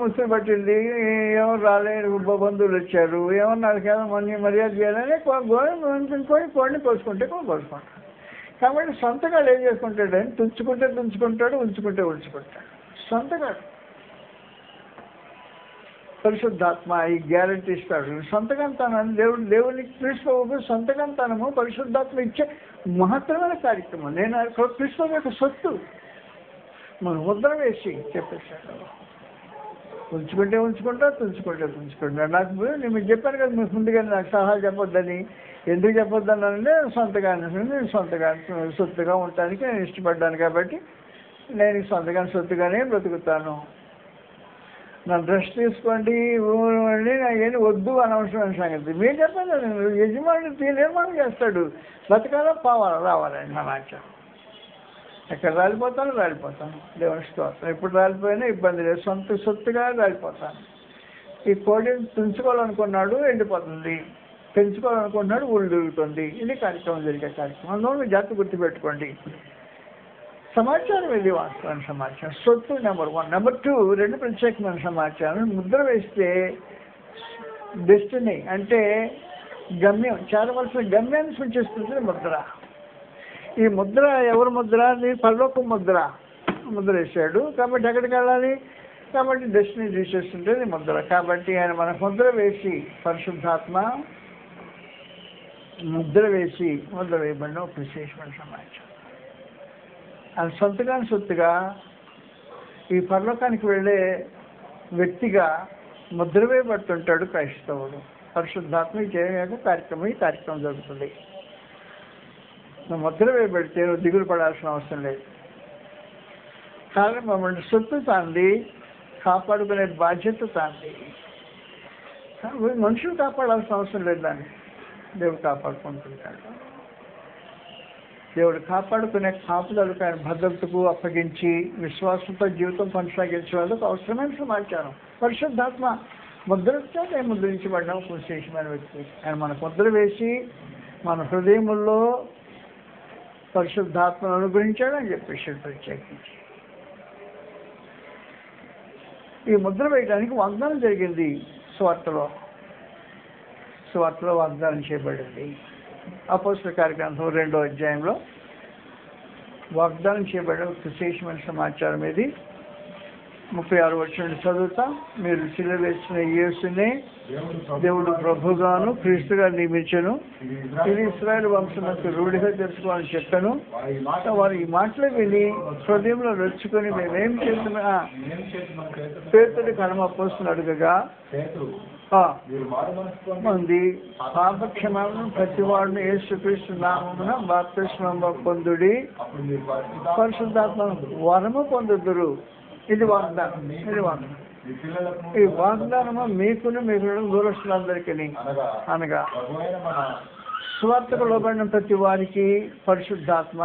ముసుగు పట్టింది, ఎవరు రాలేదు, బంధువులు వచ్చారు, ఏమన్నా వాళ్ళకి మర్యాద చేయాలని కోడిని కోసుకుంటే కోసుకుంటాడు. కాబట్టి సొంతగాడు ఏం చేసుకుంటాడని తుంచుకుంటాడు, ఉంచుకుంటాడు. సొంతగాడు పరిశుద్ధాత్మ ఈ గ్యారంటీ ఇస్తాడు. సొంతగంతానాన్ని దేవుని క్రీస్తు సొంతగంతానము పరిశుద్ధాత్మ ఇచ్చే మహత్తరమైన కార్యక్రమం. నేను క్రీస్తు యొక్క సొత్తు మనం ముద్ర వేసి చెప్పేశాడు. ఉంచుకుంటాడు. నాకు నేను చెప్పాను కదా మీకు ముందుగా, నాకు సలహా చెప్పొద్దని. ఎందుకు చెప్పొద్దన్నానంటే నేను సొత్తుగా ఉండటానికి నేను ఇష్టపడ్డాను. కాబట్టి నేను సొంతగానే బ్రతుకుతాను. నన్ను రెస్ట్ తీసుకోండి ఊరండి నాకేం వద్దు అనవసరమైన సంగతి మీరు చెప్పండి. యజమాని నిర్మాణం చేస్తాడు, బతకాలా పోవాలా రావాలండి సమాచారం. ఎక్కడ రాలిపోతాను దేవుని స్తోత్రం. ఎప్పుడు రాలిపోయినా ఇబ్బంది లేదు, సొత్తుగా రాలిపోతాను. ఈ కోడిని తుంచుకోవాలనుకున్నాడు ఎండిపోతుంది, పెంచుకోవాలనుకున్నాడు ఊళ్ళు తిరుగుతుంది. ఇది కార్యక్రమం జరిగే కార్యక్రమం. అందువల్ల మీరు జాగ్రత్త గుర్తుపెట్టుకోండి. సమాచారం ఇది వాస్తవమైన సమాచారం. సొత్తు నెంబర్ 1. నెంబర్ 2 రెండు ప్రత్యేకమైన సమాచారం. ముద్ర వేస్తే డెస్టినీ అంటే గమ్యం, చేరవలసిన గమ్యాన్ని సూచిస్తుంది ముద్ర. ఈ ముద్ర ఎవరి ముద్ర? పరలోక ముద్ర వేసాడు కాబట్టి ఎక్కడికి వెళ్ళాలి? కాబట్టి డెస్టినీ తీసేస్తుంటుంది ముద్ర. కాబట్టి ఆయన మనకు ముద్ర వేసి పరిశుద్ధాత్మ ముద్ర వేయబడిన ఒక విశేషమైన సమాచారం. ఆయన సొత్తుగా ఈ పరలోకానికి వెళ్ళే వ్యక్తిగా ముద్ర వేయబడుతుంటాడు క్రైస్తవుడు. పరిశుద్ధాత్మ ఈ కార్యక్రమం జరుగుతుంది. నువ్వు ముద్ర వేయబడితే నువ్వు దిగులు పడాల్సిన అవసరం లేదు. కానీ మమ్మల్ని సొత్తు తాంది, కాపాడుకునే బాధ్యత తాంది. మనుషులు కాపాడాల్సిన అవసరం లేదు, దాన్ని దేవుడు కాపాడుకుంటుంటాడు. దేవుడు కాపాడుకునే కాపుదలకు ఆయన భద్రతకు అప్పగించి విశ్వాసంతో జీవితం కొనసాగించే వాళ్ళకు అవసరమైన సమాచారం. పరిశుద్ధాత్మ ముద్రతో నేను ముద్రించబడిన ఒక విశేషమైన వ్యక్తి. ఆయన మనకు ముద్ర వేసి మన హృదయముల్లో పరిశుద్ధాత్మను అనుగ్రహించాడు అని చెప్పేసి ప్రత్యేకించి ఈ ముద్ర వేయడానికి వాగ్దానం జరిగింది. సువార్తలో వాగ్దానం చేయబడింది. అపోస్తల కార్యగ్రంథం 2వ అధ్యాయంలో వాగ్దానం చేయబడిన విశేషమైన సమాచారం ఇది. 36 వచనం చదువుతాం. మీరు సిలువ వేసిన యేసునే దేవుడు ప్రభుగాను క్రీస్తుగా నియమించెను. ఇది ఇశ్రాయేలు వంశమునకు రూఢిగా తెలుసుకోవాలని చెప్పాను. వారు ఈ మాటలు విని హృదయంలో నొచ్చుకొని మేమేం చేస్తున్నా పేతుడి కనమపోస్తున్న అడుగగా మంది పాపక్షమాపణ ప్రతివాడును యేసుక్రీస్తు నామమున బాప్తిస్మము పొందుడి, పరిశుద్ధాత్మ వరము పొందుదురు. ఇది వాగ్దానం. ఈ వాగ్దానము మీకును మీకు దూరస్తులందరికీ అనగా సువార్తకు లోబడిన ప్రతి వారికి పరిశుద్ధాత్మ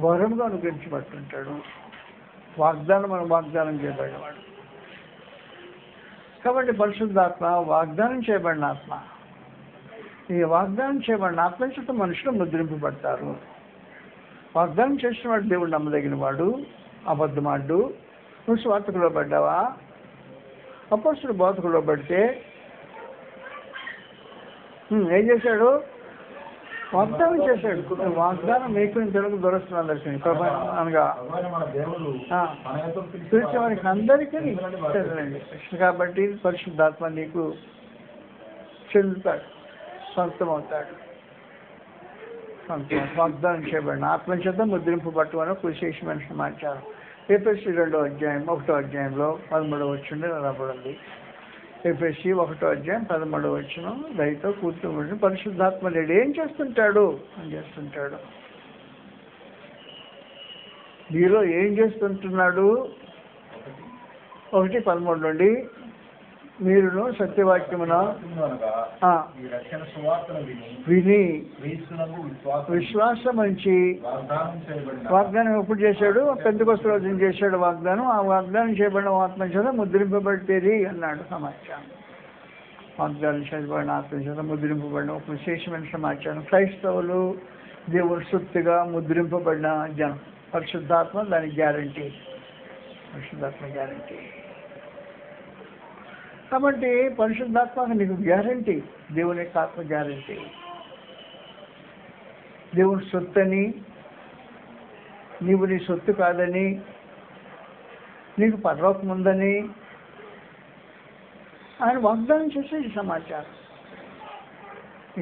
వరముగా అనుగ్రహించబడుతుంటాడు. వాగ్దానం చేయబడినవాడు కాబట్టి పరిశుద్ధాత్మ వాగ్దానం చేయబడిన ఆత్మ. ఈ వాగ్దానం చేయబడిన ఆత్మ చేత మనుషులు ముద్రింపబడతారు. వాగ్దానం చేసిన వాడు దేవుడు నమ్మదగిన వాడు, అబద్ధమాడు. నువ్వు స్వార్థకులో పడ్డావా? అపోస్తుల బోధకులో పడితే ఏం చేశాడు? వాగ్దానం చేశాడు. వాగ్దానం మీకు తెలుగు దొరుకుతున్నది అనగా పిలిచే వారికి అందరికీ చెందండి. కాబట్టి పరిశుద్ధాత్మ నీకు చెందుతాడు, సొంతమవుతాడు. వాగ్దానం చేయబడిన ఆత్మ చేత ముద్రింపబట్టు అని ఒక విశేషమైన సమాచారం. ఎఫెసీ 2వ అధ్యాయం 1వ అధ్యాయంలో 13వ వచనం రాబడింది. ఎఫెసీ 1వ అధ్యాయం 13వ వచనం దయతో కూర్చోబడి పరిశుద్ధాత్మ లేడు ఏం చేస్తుంటాడు? మీలో ఏం చేస్తుంటున్నాడు? 1:13 నుండి మీరును సత్యవాక్యమున విని విశ్వాసం ఉంచి వాగ్దానం ఎప్పుడు చేశాడు? పెంతెకొస్తు రోజున చేశాడు వాగ్దానం. ఆ వాగ్దానం చేయబడిన ఆత్మ చేత ముద్రింపబడితేది అన్నాడు సమాచారం. వాగ్దానం చేయబడిన ఆత్మ చేత ముద్రింపబడిన ఒక విశేషమైన సమాచారం. క్రైస్తవులు దేవుడు సొత్తుగా ముద్రింపబడిన జనం. పరిశుద్ధాత్మ దానికి గ్యారంటీ. కాబట్టి పరిశుద్ధాత్మ నీకు గ్యారంటీ, దేవుని యొక్క ఆత్మ గ్యారంటీ. దేవుని సొత్తని, నీవు నీ సొత్తు కాదని, నీకు పరలోకం ఉందని ఆయన వాగ్దానం చేసే ఈ సమాచారం.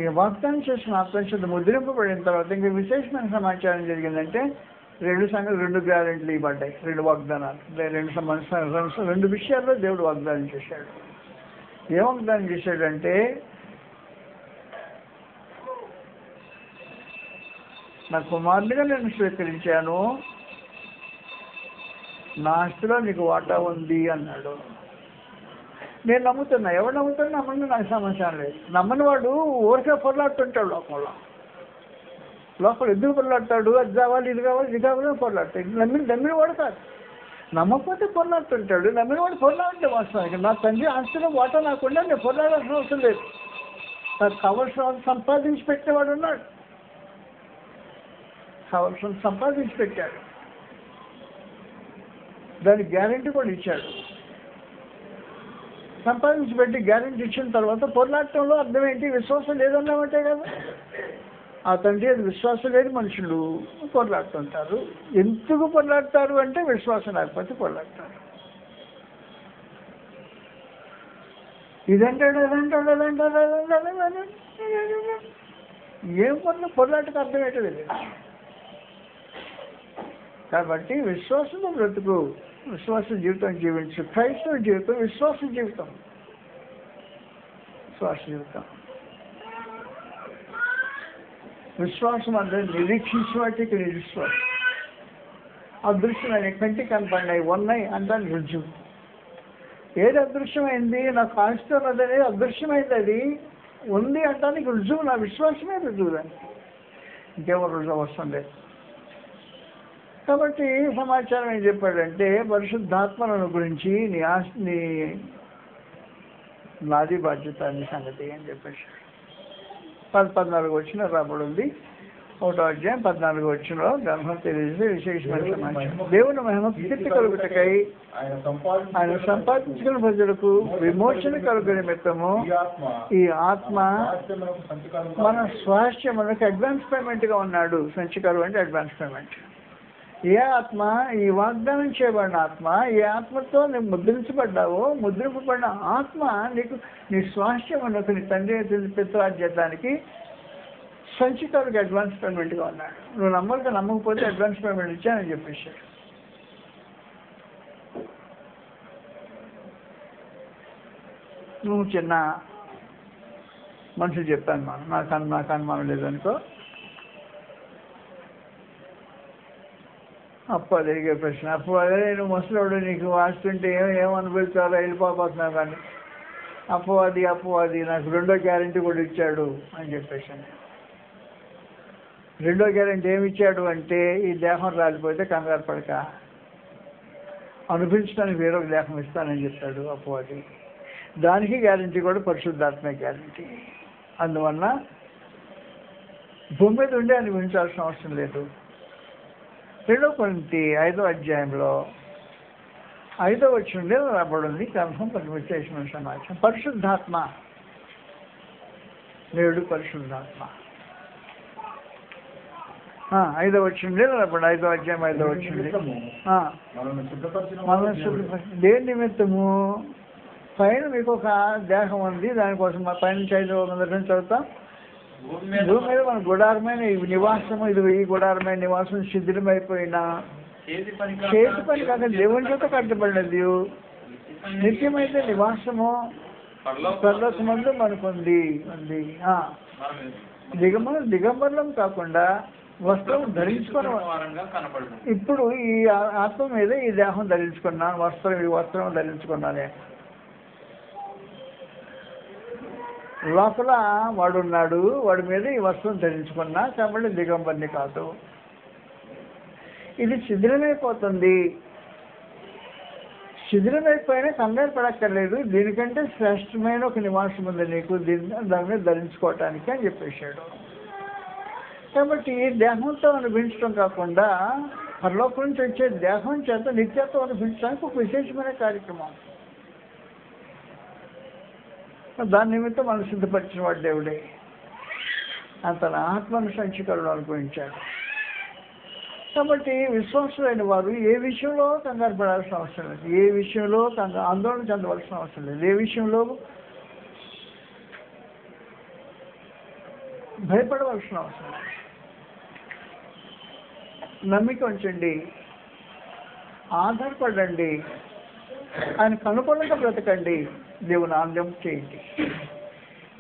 ఈ వాగ్దానం చేసిన ఆత్మ ముద్రింపబడిన తర్వాత ఇంకా విశేషమైన సమాచారం జరిగిందంటే రెండు గ్యారెంటీలు ఇవ్వబడ్డాయి. 2 వాగ్దానాలు, 2 విషయాల్లో దేవుడు వాగ్దానం చేశాడు. ఏ వాగ్దానం చేశాడంటే నా కుమారుడిగా నేను స్వీకరించాను, నా ఆస్తిలో నీకు వాటా ఉంది అన్నాడు. నేను నమ్ముతున్నా. ఎవరు నమ్ముతున్నా నమ్మని నాకు సమాచారం లేదు. నమ్మని వాడు ఊరికే పొరలాడుతుంటాడు లోపల ఎందుకు పొరలాడతాడు? అది కావాలి ఇది కావాలి ఇది కావాలని పొరలాడతాడు. నమ్మిన వాడు కాదు. నమ్మకపోతే పొరలాడుతుంటాడు. నమ్మిన వాడు పొరలాడితే వాస్తవానికి నా తండ్రి ఆస్తిలో వాటా నాకుండా నేను పొరలాడాల్సిన అవసరం లేదు. నాకు కావలసిన సంపాదించి పెట్టేవాడు ఉన్నాడు. కావలసిన సంపాదించి పెట్టాడు. దానికి గ్యారెంటీ కూడా ఇచ్చాడు. సంపాదించి పెట్టి గ్యారెంటీ ఇచ్చిన తర్వాత పొరలాడటంలో అర్థం ఏంటి? విశ్వాసం లేదన్నామంటే కదా. ఆ తండ్రి అది విశ్వాసం లేని మనుషులు పొరలాడుతుంటారు. ఎందుకు పొరలాడతారు అంటే విశ్వాసం లేకపోతే పొరలాడతారు. ఇదంటాడు అదంటాడు అదంటాడు అదంటాడు ఏం పొరలాటకు అర్థం ఏంటో తెలియదు. కాబట్టి విశ్వాసంతో బ్రతుకు, విశ్వాస జీవితం జీవించు. క్రైస్తవ జీవితం విశ్వాస జీవితం. విశ్వాస జీవితం విశ్వాసం అంటే నిరీక్షించిన వాటికి నిరీశ్వాసం. అదృశ్యమైన కంటికి కనపడినాయి ఉన్నాయి అంటాను రుజువు. ఏది అదృశ్యమైంది? నాకు ఆస్తి ఉన్నదని అదృశ్యమైంది. అది ఉంది అంటానికి రుజువు నా విశ్వాసమే రుజువు. దాన్ని ఇంకేమో రుజువు అవసరం లేదు. కాబట్టి సమాచారం ఏం చెప్పాడంటే పరిశుద్ధాత్మలను గురించి నీ నాది బాధ్యత అనే సంగతి అని చెప్పేసి 14 వచ్చిన రాబడి ఉంది. 1వ అధ్యాయం 14 వచ్చినలో గ్రంథం తెలియజేసి విశేషమైన సమాచారం. దేవుని మహిమ కీర్తి కలుగుటకై ఆయన సంపాదించుకున్న ప్రజలకు విమోచన కలుగు నిమిత్తము ఈ ఆత్మ మన స్వాస్థ్యములకు అడ్వాన్స్ పేమెంట్ గా ఉన్నాడు. సంచికరు అంటే అడ్వాన్స్ పేమెంట్. ఏ ఆత్మ? ఈ వాగ్దానం చేయబడిన ఆత్మ. ఏ ఆత్మతో నువ్వు ముద్రించబడ్డావో ముద్రింపబడిన ఆత్మ నీకు నీ స్వాస్థ్యమునకు నీ తండ్రి పితృరాజ్యానికి సంచికాలకు అడ్వాన్స్ పేమెంట్గా ఉన్నాడు. నువ్వు నమ్మకపోతే అడ్వాన్స్ పేమెంట్ ఇచ్చానని చెప్పేశాడు. నువ్వు చిన్న మనుషులు చెప్పాను మనం నాకు అనుమానం లేదనుకో. అప్పు అది అడిగే ప్రశ్న. అప్పు అదే నువ్వు ముసలోడు నీకు ఆస్తుంటే ఏమనుభవించాలో వెళ్ళిపోతున్నావు కానీ అప్పు అది నాకు 2వ గ్యారెంటీ కూడా ఇచ్చాడు అని చెప్పేసాను. 2వ గ్యారెంటీ ఏమి ఇచ్చాడు అంటే ఈ దేహం రాలిపోతే కంగారు పడక అనుభవించడానికి వేరొక దేహం ఇస్తానని చెప్పాడు అప్పు అది. దానికి గ్యారెంటీ కూడా పరిశుద్ధాత్మ గ్యారెంటీ. అందువల్ల భూమి మీద ఉండి అనుభవించాల్సిన అవసరం లేదు. 2 కొరింథీ 5వ అధ్యాయంలో 5వ వచనంలో రాబడింది గ్రంథం విశేషమైన సమాచారం. పరిశుద్ధాత్మ నేడు పరిశుద్ధాత్మ 5వ వచనంలో రాబడి 5వ అధ్యాయం 5వ వచనం దేని నిమిత్తము? పైన మీకు ఒక దేహం ఉంది, దానికోసం మా పైన 5వ చదువుతాం. భూమి మీద మన గుడారమైన నివాసము, ఇది ఈ గుడారమైన నివాసం శిథిలమైపోయినా చేతి పని కాక దేవుని చేత కట్టబడినది నిత్యమైతే నివాసము పరలోకమందు మనకుంది. దిగంబరం కాకుండా వస్త్రం ధరించుకున్న ఇప్పుడు ఈ ఆత్మ మీద ఈ దేహం ధరించుకున్నాను, ఈ వస్త్రం ధరించుకున్నానే. లోపల వాడున్నాడు, వాడి మీద ఈ వస్త్రం ధరించుకున్నా కాబట్టి దిగంబర్ని కాదు. ఇది శిథిలమైపోతుంది. శిథిలమైపోయినా కంగారు పడక్కర్లేదు. దీనికంటే శ్రేష్టమైన ఒక నివాసం ఉంది నీకు, దాని మీద ధరించుకోవటానికి అని చెప్పేశాడు. కాబట్టి దేహంతో అనిపించడం కాకుండా పరలోకం నుంచి వచ్చే దేహం చేత నిత్యత్వం అనిపించడానికి ఒక విశేషమైన కార్యక్రమం. దాని నిమిత్తం మనం సిద్ధపరిచిన వాడు దేవుడే. తన ఆత్మను సంచికలను అనుభవించాడు. కాబట్టి విశ్వాసులైన వారు ఏ విషయంలో కంగారు పడాల్సిన అవసరం లేదు, ఏ విషయంలో ఆందోళన చెందవలసిన అవసరం లేదు, ఏ విషయంలో భయపడవలసిన అవసరం లేదు. నమ్మిక ఉంచండి, ఆధారపడండి, ఆయనకు అనుకూలంగా బ్రతకండి, దేవుని ఆనందం చేయండి.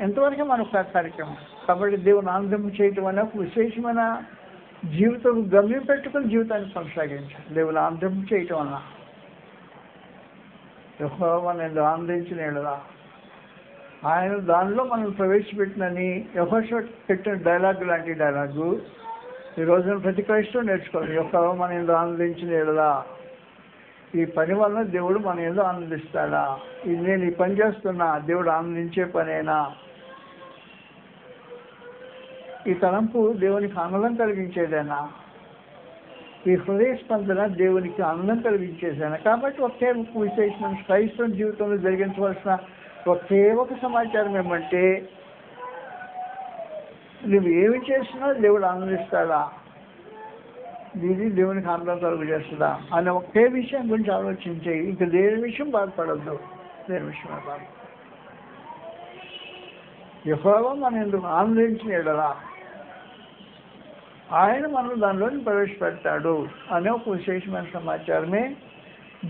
ఎంతవరకు మనకు కార్యక్రమం. కాబట్టి దేవుని ఆనందం చేయటం అనే ఒక విశేషమైన జీవితం గమ్యం పెట్టుకుని జీవితాన్ని కొనసాగించాలి. దేవుని ఆనందం చేయటం అన్న యెహోవా మనల్ని ఆనందించిన ఎడలా, ఆయన దానిలో మనం ప్రవేశపెట్టినని యెహోషువ పెట్టిన డైలాగ్ లాంటి డైలాగు ఈ రోజున ప్రతి క్రైస్తవుడు నేర్చుకోవాలి. యెహోవా మనల్ని ఆనందించిన ఎడలా, ఈ పని వలన దేవుడు మన ఏదో ఆనందిస్తాడా, ఇది నేను ఈ పని చేస్తున్నా దేవుడు ఆనందించే పనేనా, ఈ తలంపు దేవునికి ఆనందం కలిగించేదేనా, ఈ హృదయ స్పందన దేవునికి ఆనందం కలిగించేదేనా. కాబట్టి ఒకే విశేషం క్రైస్తవ జీవితంలో జరిగించవలసిన ఒకే ఒక సమాచారం ఏమంటే, నువ్వు ఏమి చేసినా దేవుడు ఆనందిస్తాడా, ఇది దేవునికి ఆనందం కలుగు చేస్తుందా అనే ఒకే విషయం గురించి ఆలోచించే, ఇంకా దేని విషయం బాధపడద్దు, దేని విషయమే బాధ. యెహోవా మనం ఎందుకు ఆనందించిన ఎడలా ఆయన మనం దానిలోని ప్రవేశపెడతాడు అనే ఒక విశేషమైన సమాచారమే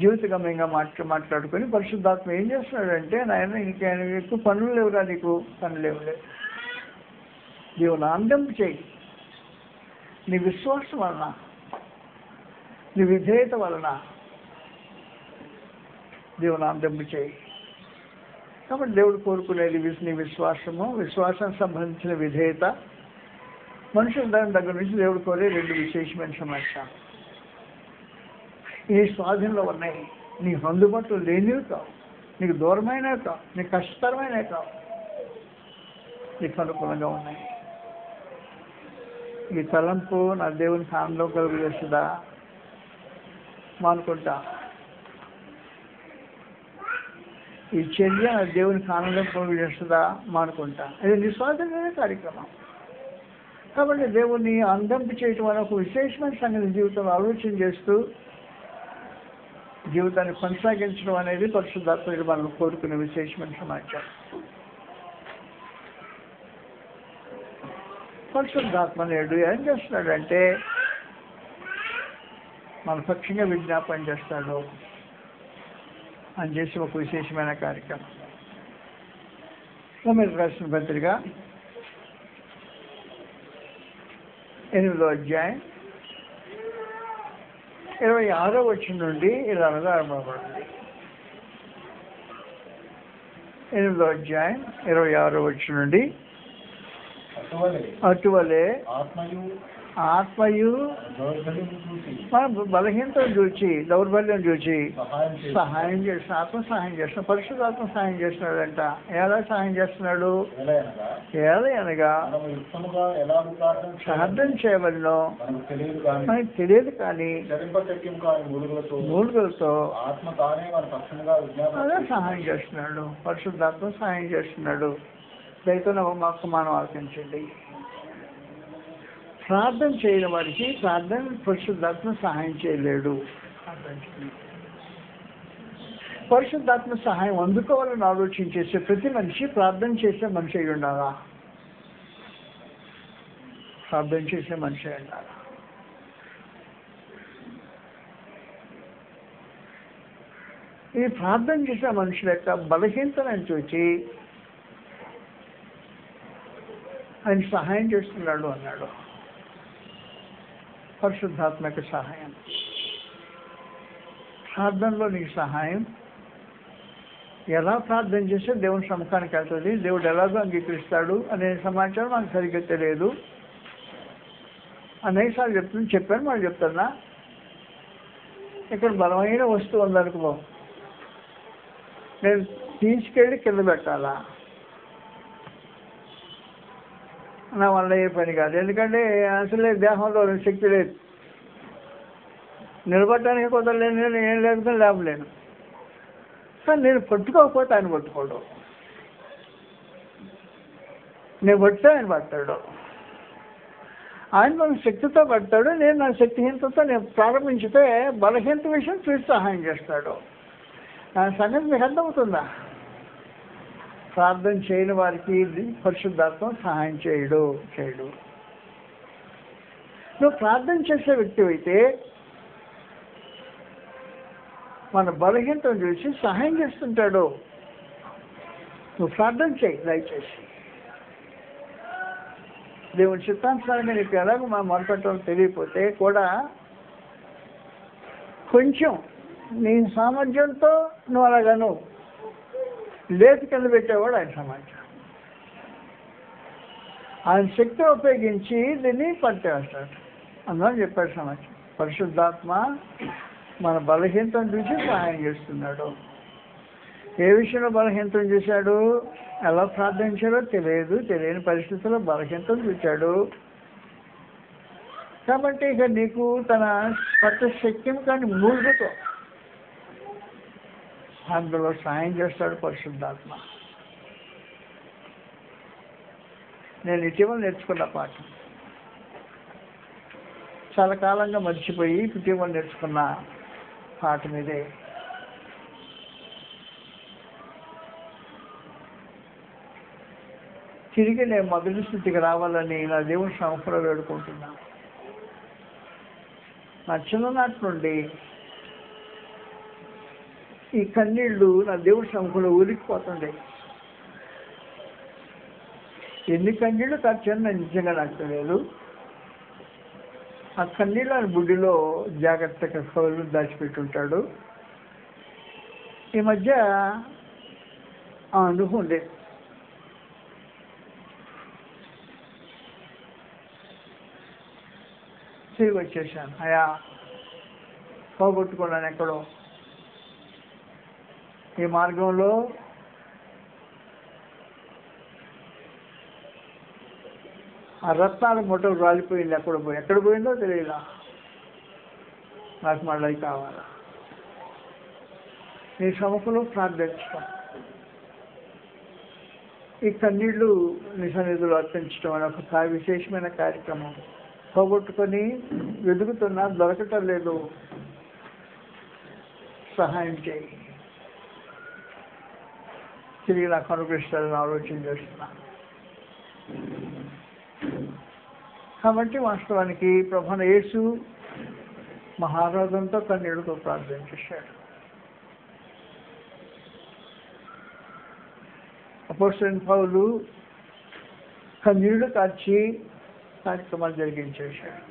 జీవితగమ్యంగా మాట్లాడుకొని పరిశుద్ధాత్మ ఏం చేస్తున్నాడంటే, నాయన ఇంకేమైనా ఎక్కువ పనులు లేవురా, నీకు పనులు లేవులే, దేవుని ఆనందింపు చేయి, నీ విశ్వాసం వలన, నీ విధేయత వలన దేవుని ఆనందింపు చేయి. కాబట్టి దేవుడు కోరుకునేది నీ విశ్వాసము, విశ్వాసానికి సంబంధించిన విధేయత. మనుషుల దాని దగ్గర నుంచి దేవుడు కోరే రెండు విశేషమైన సమాచారం ఈ స్వాధీనంలో ఉన్నాయి. నీకు అందుబాటులో లేనివి కావు, నీకు దూరమైనవి కావు, నీకు కష్టతరమైనవి కావు, నీకు అనుకూలంగా ఉన్నాయి. ఈ తలంపు నా దేవునికి ఆనందం కలుగు చేస్తుందా మానుకుంటా, ఈ చర్య నా దేవునికి ఆనందం కలుగు చేస్తుందా మానుకుంటా. ఇది నిస్వార్థమైన కార్యక్రమం. కాబట్టి దేవుని ఆనందింపు చేయటం వల్ల ఒక విశేషమైన సంగతి జీవితంలో ఆలోచన చేస్తూ జీవితాన్ని కొనసాగించడం అనేది పరిశుద్ధాత్మ మనం కోరుకునే విశేషమైన సమాచారం. పరిశుద్ధాత్మ నేడు ఏం చేస్తున్నాడంటే మన పక్షంగా విజ్ఞాపన చేస్తాడు అని చేసి ఒక విశేషమైన కార్యక్రమం. మీరు రాసిన పత్రిక 8వ అధ్యాయం 26వ వచనం నుండి ఇలా ఆరంభపడింది. 8వ అధ్యాయం 26వ వచనం నుండి, అటువలే ఆత్మయు మన బలహీనతను చూచి, దౌర్బల్యం చూచి సహాయం చేసిన ఆత్మ సహాయం చేస్తున్నాడు, పరిశుద్ధాత్మ సహాయం చేస్తున్నాడంట. ఎలా సహాయం చేస్తున్నాడు? అనగా ప్రార్థన చేయవలనో మనకి తెలియదు కానీ మూలుగులతో అదే సహాయం చేస్తున్నాడు, పరిశుద్ధాత్మ సహాయం చేస్తున్నాడు. దయతో మాకు మనం ఆలోచించండి. ప్రార్థన చేయని వారికి ప్రార్థన పరిశుద్ధాత్మ సహాయం చేయలేడు. పరిశుద్ధాత్మ సహాయం అందుకోవాలని ఆలోచించేసే ప్రతి మనిషి ప్రార్థన చేసే మనిషి అయి ఉండాలా, ప్రార్థన చేసే మనిషి అయి ఉండాలా. ఈ ప్రార్థన చేసే మనుషుల యొక్క బలహీనతను చూచి ఆయన సహాయం చేస్తున్నాడు అన్నాడు. పరిశుద్ధాత్మక సహాయం, ప్రార్థనలో నీకు సహాయం. ఎలా ప్రార్థన చేస్తే దేవుని సముఖానికి వెళ్తుంది, దేవుడు ఎలాగో అంగీకరిస్తాడు అనే సమాచారం నాకు సరిగ్గా తెలియదు. అనేకసార్లు చెప్పాను మరి చెప్తున్నా. ఇక్కడ బలమైన వస్తువు ఉందనుకో, నేను తీసుకెళ్ళి కింద పెట్టాలా, నా వల్ల ఏ పని కాదు. ఎందుకంటే అసలే దేహంలో శక్తి లేదు, నిలబడటానికి కుదరలేను, నేను ఏం లేకపోతే లేపలేను. కానీ నేను పట్టుకోకపోతే ఆయన పట్టుకోడు, నేను పడితే ఆయన పడతాడు. ఆయన మన శక్తితో పడతాడు, నేను నా శక్తిహీనతతో నేను ప్రారంభించితే బలహీనత విషయం చూసి సహాయం చేస్తాడు. ఆ సంగతి మీకు అర్థమవుతుందా? ప్రార్థన చేయని వారికి పరిశుద్ధాత్మ సహాయం చేయడు. నువ్వు ప్రార్థన చేసే వ్యక్తి అయితే మన బలహీనతను చూసి సహాయం చేస్తుంటాడు. నువ్వు ప్రార్థన చేయి దయచేసి. దేవుని చిత్తానుసారంగా నీకు ఎలాగో మనం మొదలుపెట్టాలో తెలియకపోతే కూడా కొంచెం నీ సామర్థ్యంతో నువ్వు అలాగను లేచి కింద పెట్టేవాడు ఆయన సమాజం. ఆయన శక్తిని ఉపయోగించి దీన్ని పట్టేస్తాడు. అందువల్ల చెప్పాడు సమాజం, పరిశుద్ధాత్మ మన బలహీనతను చూసి సహాయం చేస్తున్నాడు. ఏ విషయంలో బలహీనతను చూశాడు, ఎలా ప్రార్థించాడో తెలియని పరిస్థితుల్లో బలహీనతను చూశాడు. కాబట్టి ఇక నీకు తన కొత్త శక్తిని కానీ మూడుతో అందులో సాయం చేస్తాడు పరిశుద్ధాత్మ. నేను ఇటీవల నేర్చుకున్న పాఠం, చాలా కాలంగా మర్చిపోయి ఇటీవల నేర్చుకున్న పాఠం ఇదే. తిరిగి నేను మొదటి స్థితికి రావాలని నా దేవుని సముఖంలో వేడుకుంటున్నాను. నా చిన్ననాటి నుండి ఈ కన్నీళ్లు నా దేవుడి సముఖంలో ఊరికిపోతుండే. ఎన్ని కన్నీళ్లు ఖర్చని నిజంగా నాకు తెలియదు. ఆ కన్నీళ్ళు ఆయన బుడ్డిలో జాగ్రత్తగా కవులు దాచిపెట్టుంటాడు. ఈ మధ్య ఆ అనుభవం ఉండేది. తిరిగి వచ్చేసాను. అయా పోగొట్టుకున్నాను ఎక్కడో. ఈ మార్గంలో ఆ రత్నాల మూట రాలిపోయింది. ఎక్కడ పోయిందో తెలియదా. నాకు మళ్ళీ కావాలా. నీ సముఖంలో ప్రార్థించడం, ఈ కన్నీళ్లు నీ సన్నిధిలో అర్పించడం అనే ఒక విశేషమైన కార్యక్రమం. పోగొట్టుకొని వెతుకుతున్నా, దొరకటం లేదు. సహాయం చేయి, తిరిగి నాకు అనుగ్రహిస్తారని ఆలోచన చేస్తున్నా. కాబట్టి వాస్తవానికి ప్రభువైన యేసు మహారాజంతో కన్నీళ్లతో ప్రార్థన చేశాడు. అపోస్తలుడైన పౌలు కన్నీళ్లు కార్చి కార్యక్రమాలు జరిగించేశాడు.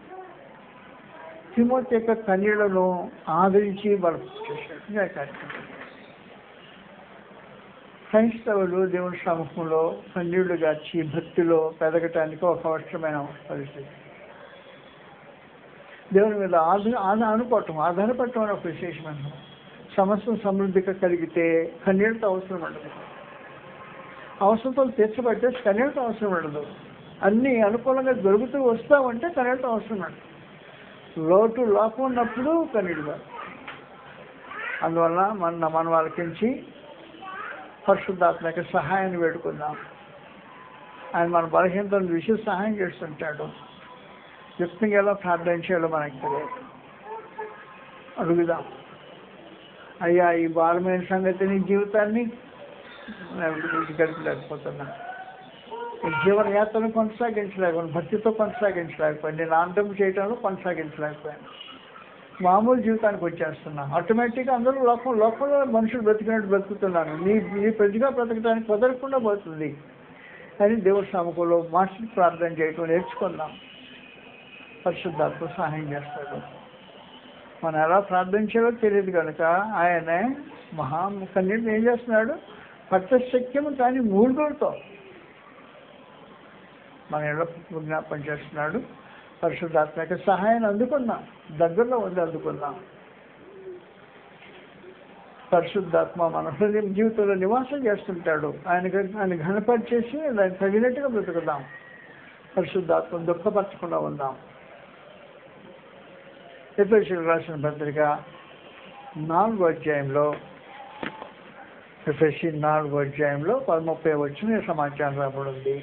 తిమోతి యొక్క కన్నీళ్లను ఆదరించి బలపరిచేశాడు. కార్యక్రమం క్రైస్తవులు దేవుని సముఖంలో కన్నీళ్లు గార్చి భక్తిలో పెరగటానికి ఒక అవసరమైన పరిస్థితి. దేవుని మీద ఆధారపడటం అనే ఒక విశేషమైన సమస్య సమృద్ధిగా కలిగితే కన్నీళ్ళతో అవసరం ఉండదు. అవసరంతో తీర్చబడితే కన్నీళ్ళతో అవసరం ఉండదు. అన్నీ అనుకూలంగా దొరుకుతూ వస్తామంటే కన్నీళ్ళతో అవసరం ఉండదు. లోపం ఉన్నప్పుడు కన్నీళ్ళు. అందువల్ల మన వాళ్ళకించి పరిశుద్ధాత్మ యొక్క సహాయాన్ని వేడుకుందాం. ఆయన మన బలహీనతను చూసి సహాయం చేస్తుంటాడు. యుక్తంగా ఎలా ప్రార్థన చేయాలో మనకు తెలియదు. అడుగుదాం, అయ్యా ఈ భారమైన సంగతి నీ జీవితాన్ని గడిపలేకపోతున్నా, ఈ జీవన యాత్రను కొనసాగించలేకపోయాను, భక్తితో కొనసాగించలేకపోయాను, నేను ఆనందం చేయడంలో కొనసాగించలేకపోయాను, మామూలు జీవితానికి వచ్చేస్తున్నా. ఆటోమేటిక్గా అందరూ లోకంలో మనుషులు బ్రతికినట్టు బ్రతుకుతున్నాను. నీ ప్రతిగా బ్రతకడానికి కుదరకుండా పోతుంది అని దేవుడి సముఖంలో మనసుకు ప్రార్థన చేయటం నేర్చుకుందాం. పరిశుద్ధాత్మ సహాయం చేస్తాడు. మనం ఎలా ప్రార్థించాలో తెలియదు కనుక ఆయన కన్నీళ్ళు ఏం చేస్తున్నాడు, పట్టశక్యము కానీ మూడుతో మన ఎలా జ్ఞాపం చేస్తున్నాడు. పరిశుద్ధాత్మ యొక్క సహాయాన్ని అందుకుందాం, దగ్గరలో ఉంది అందుకుందాం. పరిశుద్ధాత్మ మన హృదయం జీవితంలో నివాసం చేస్తుంటాడు. ఆయన ఘనపరిచేసి దాన్ని తగినట్టుగా బ్రతుకుదాం. పరిశుద్ధాత్మను దుఃఖపరచకుండా ఉందాం. ఎఫెసీయులకు రాసిన పత్రిక 4వ అధ్యాయంలో ఎఫెసీ 4వ అధ్యాయంలో 30వ వచనం సమాచారం రాబడింది.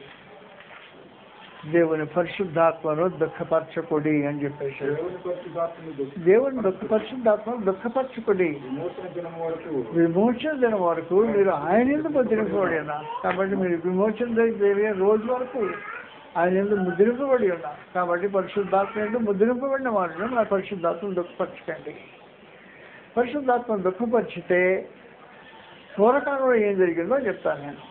దేవుని పరిశుద్ధాత్మను దుఃఖపరచకుడి అని చెప్పేసి, దేవుని పరిశుద్ధాత్మను దుఃఖపరచకుడి, విమోచన దినం వరకు మీరు ఆయన ఎందుకు ముద్రింపబడినా. కాబట్టి మీరు విమోచన జరిగే రోజు వరకు ఆయన ఎందుకు ముద్రింపబడి ఉన్నారు. కాబట్టి పరిశుద్ధాత్మ ఎందుకు ముద్రింపబడిన వారిని నా పరిశుద్ధాత్మను దుఃఖపరచకండి. పరిశుద్ధాత్మను దుఃఖపరిచితే పూర్వకాలంలో ఏం జరిగిందో చెప్తాను. నేను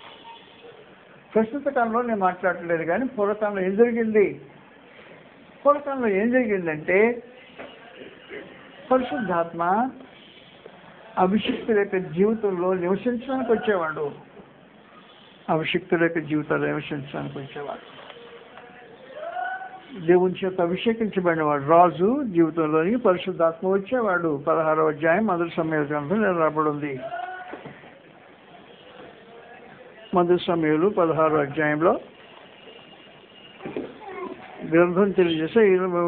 ప్రస్తుత కాలంలో నేను మాట్లాడలేదు, కానీ పూర్వకాలంలో ఏం జరిగింది. పూర్వకాలంలో ఏం జరిగిందంటే పరిశుద్ధాత్మ అభిషిక్తుల యొక్క జీవితంలో నివసించడానికి వచ్చేవాడు. అభిషిక్తుల యొక్క జీవితంలో నివసించడానికి వచ్చేవాడు. దేవుని చేత అభిషేకించబడినవాడు రాజు జీవితంలోని పరిశుద్ధాత్మ వచ్చేవాడు. 16వ అధ్యాయం మొదటి సమూయేలు గ్రంథం రాబడి ఉంది. మొదటి సమూయేలు 16వ అధ్యాయంలో గ్రంథం తెలియజేసే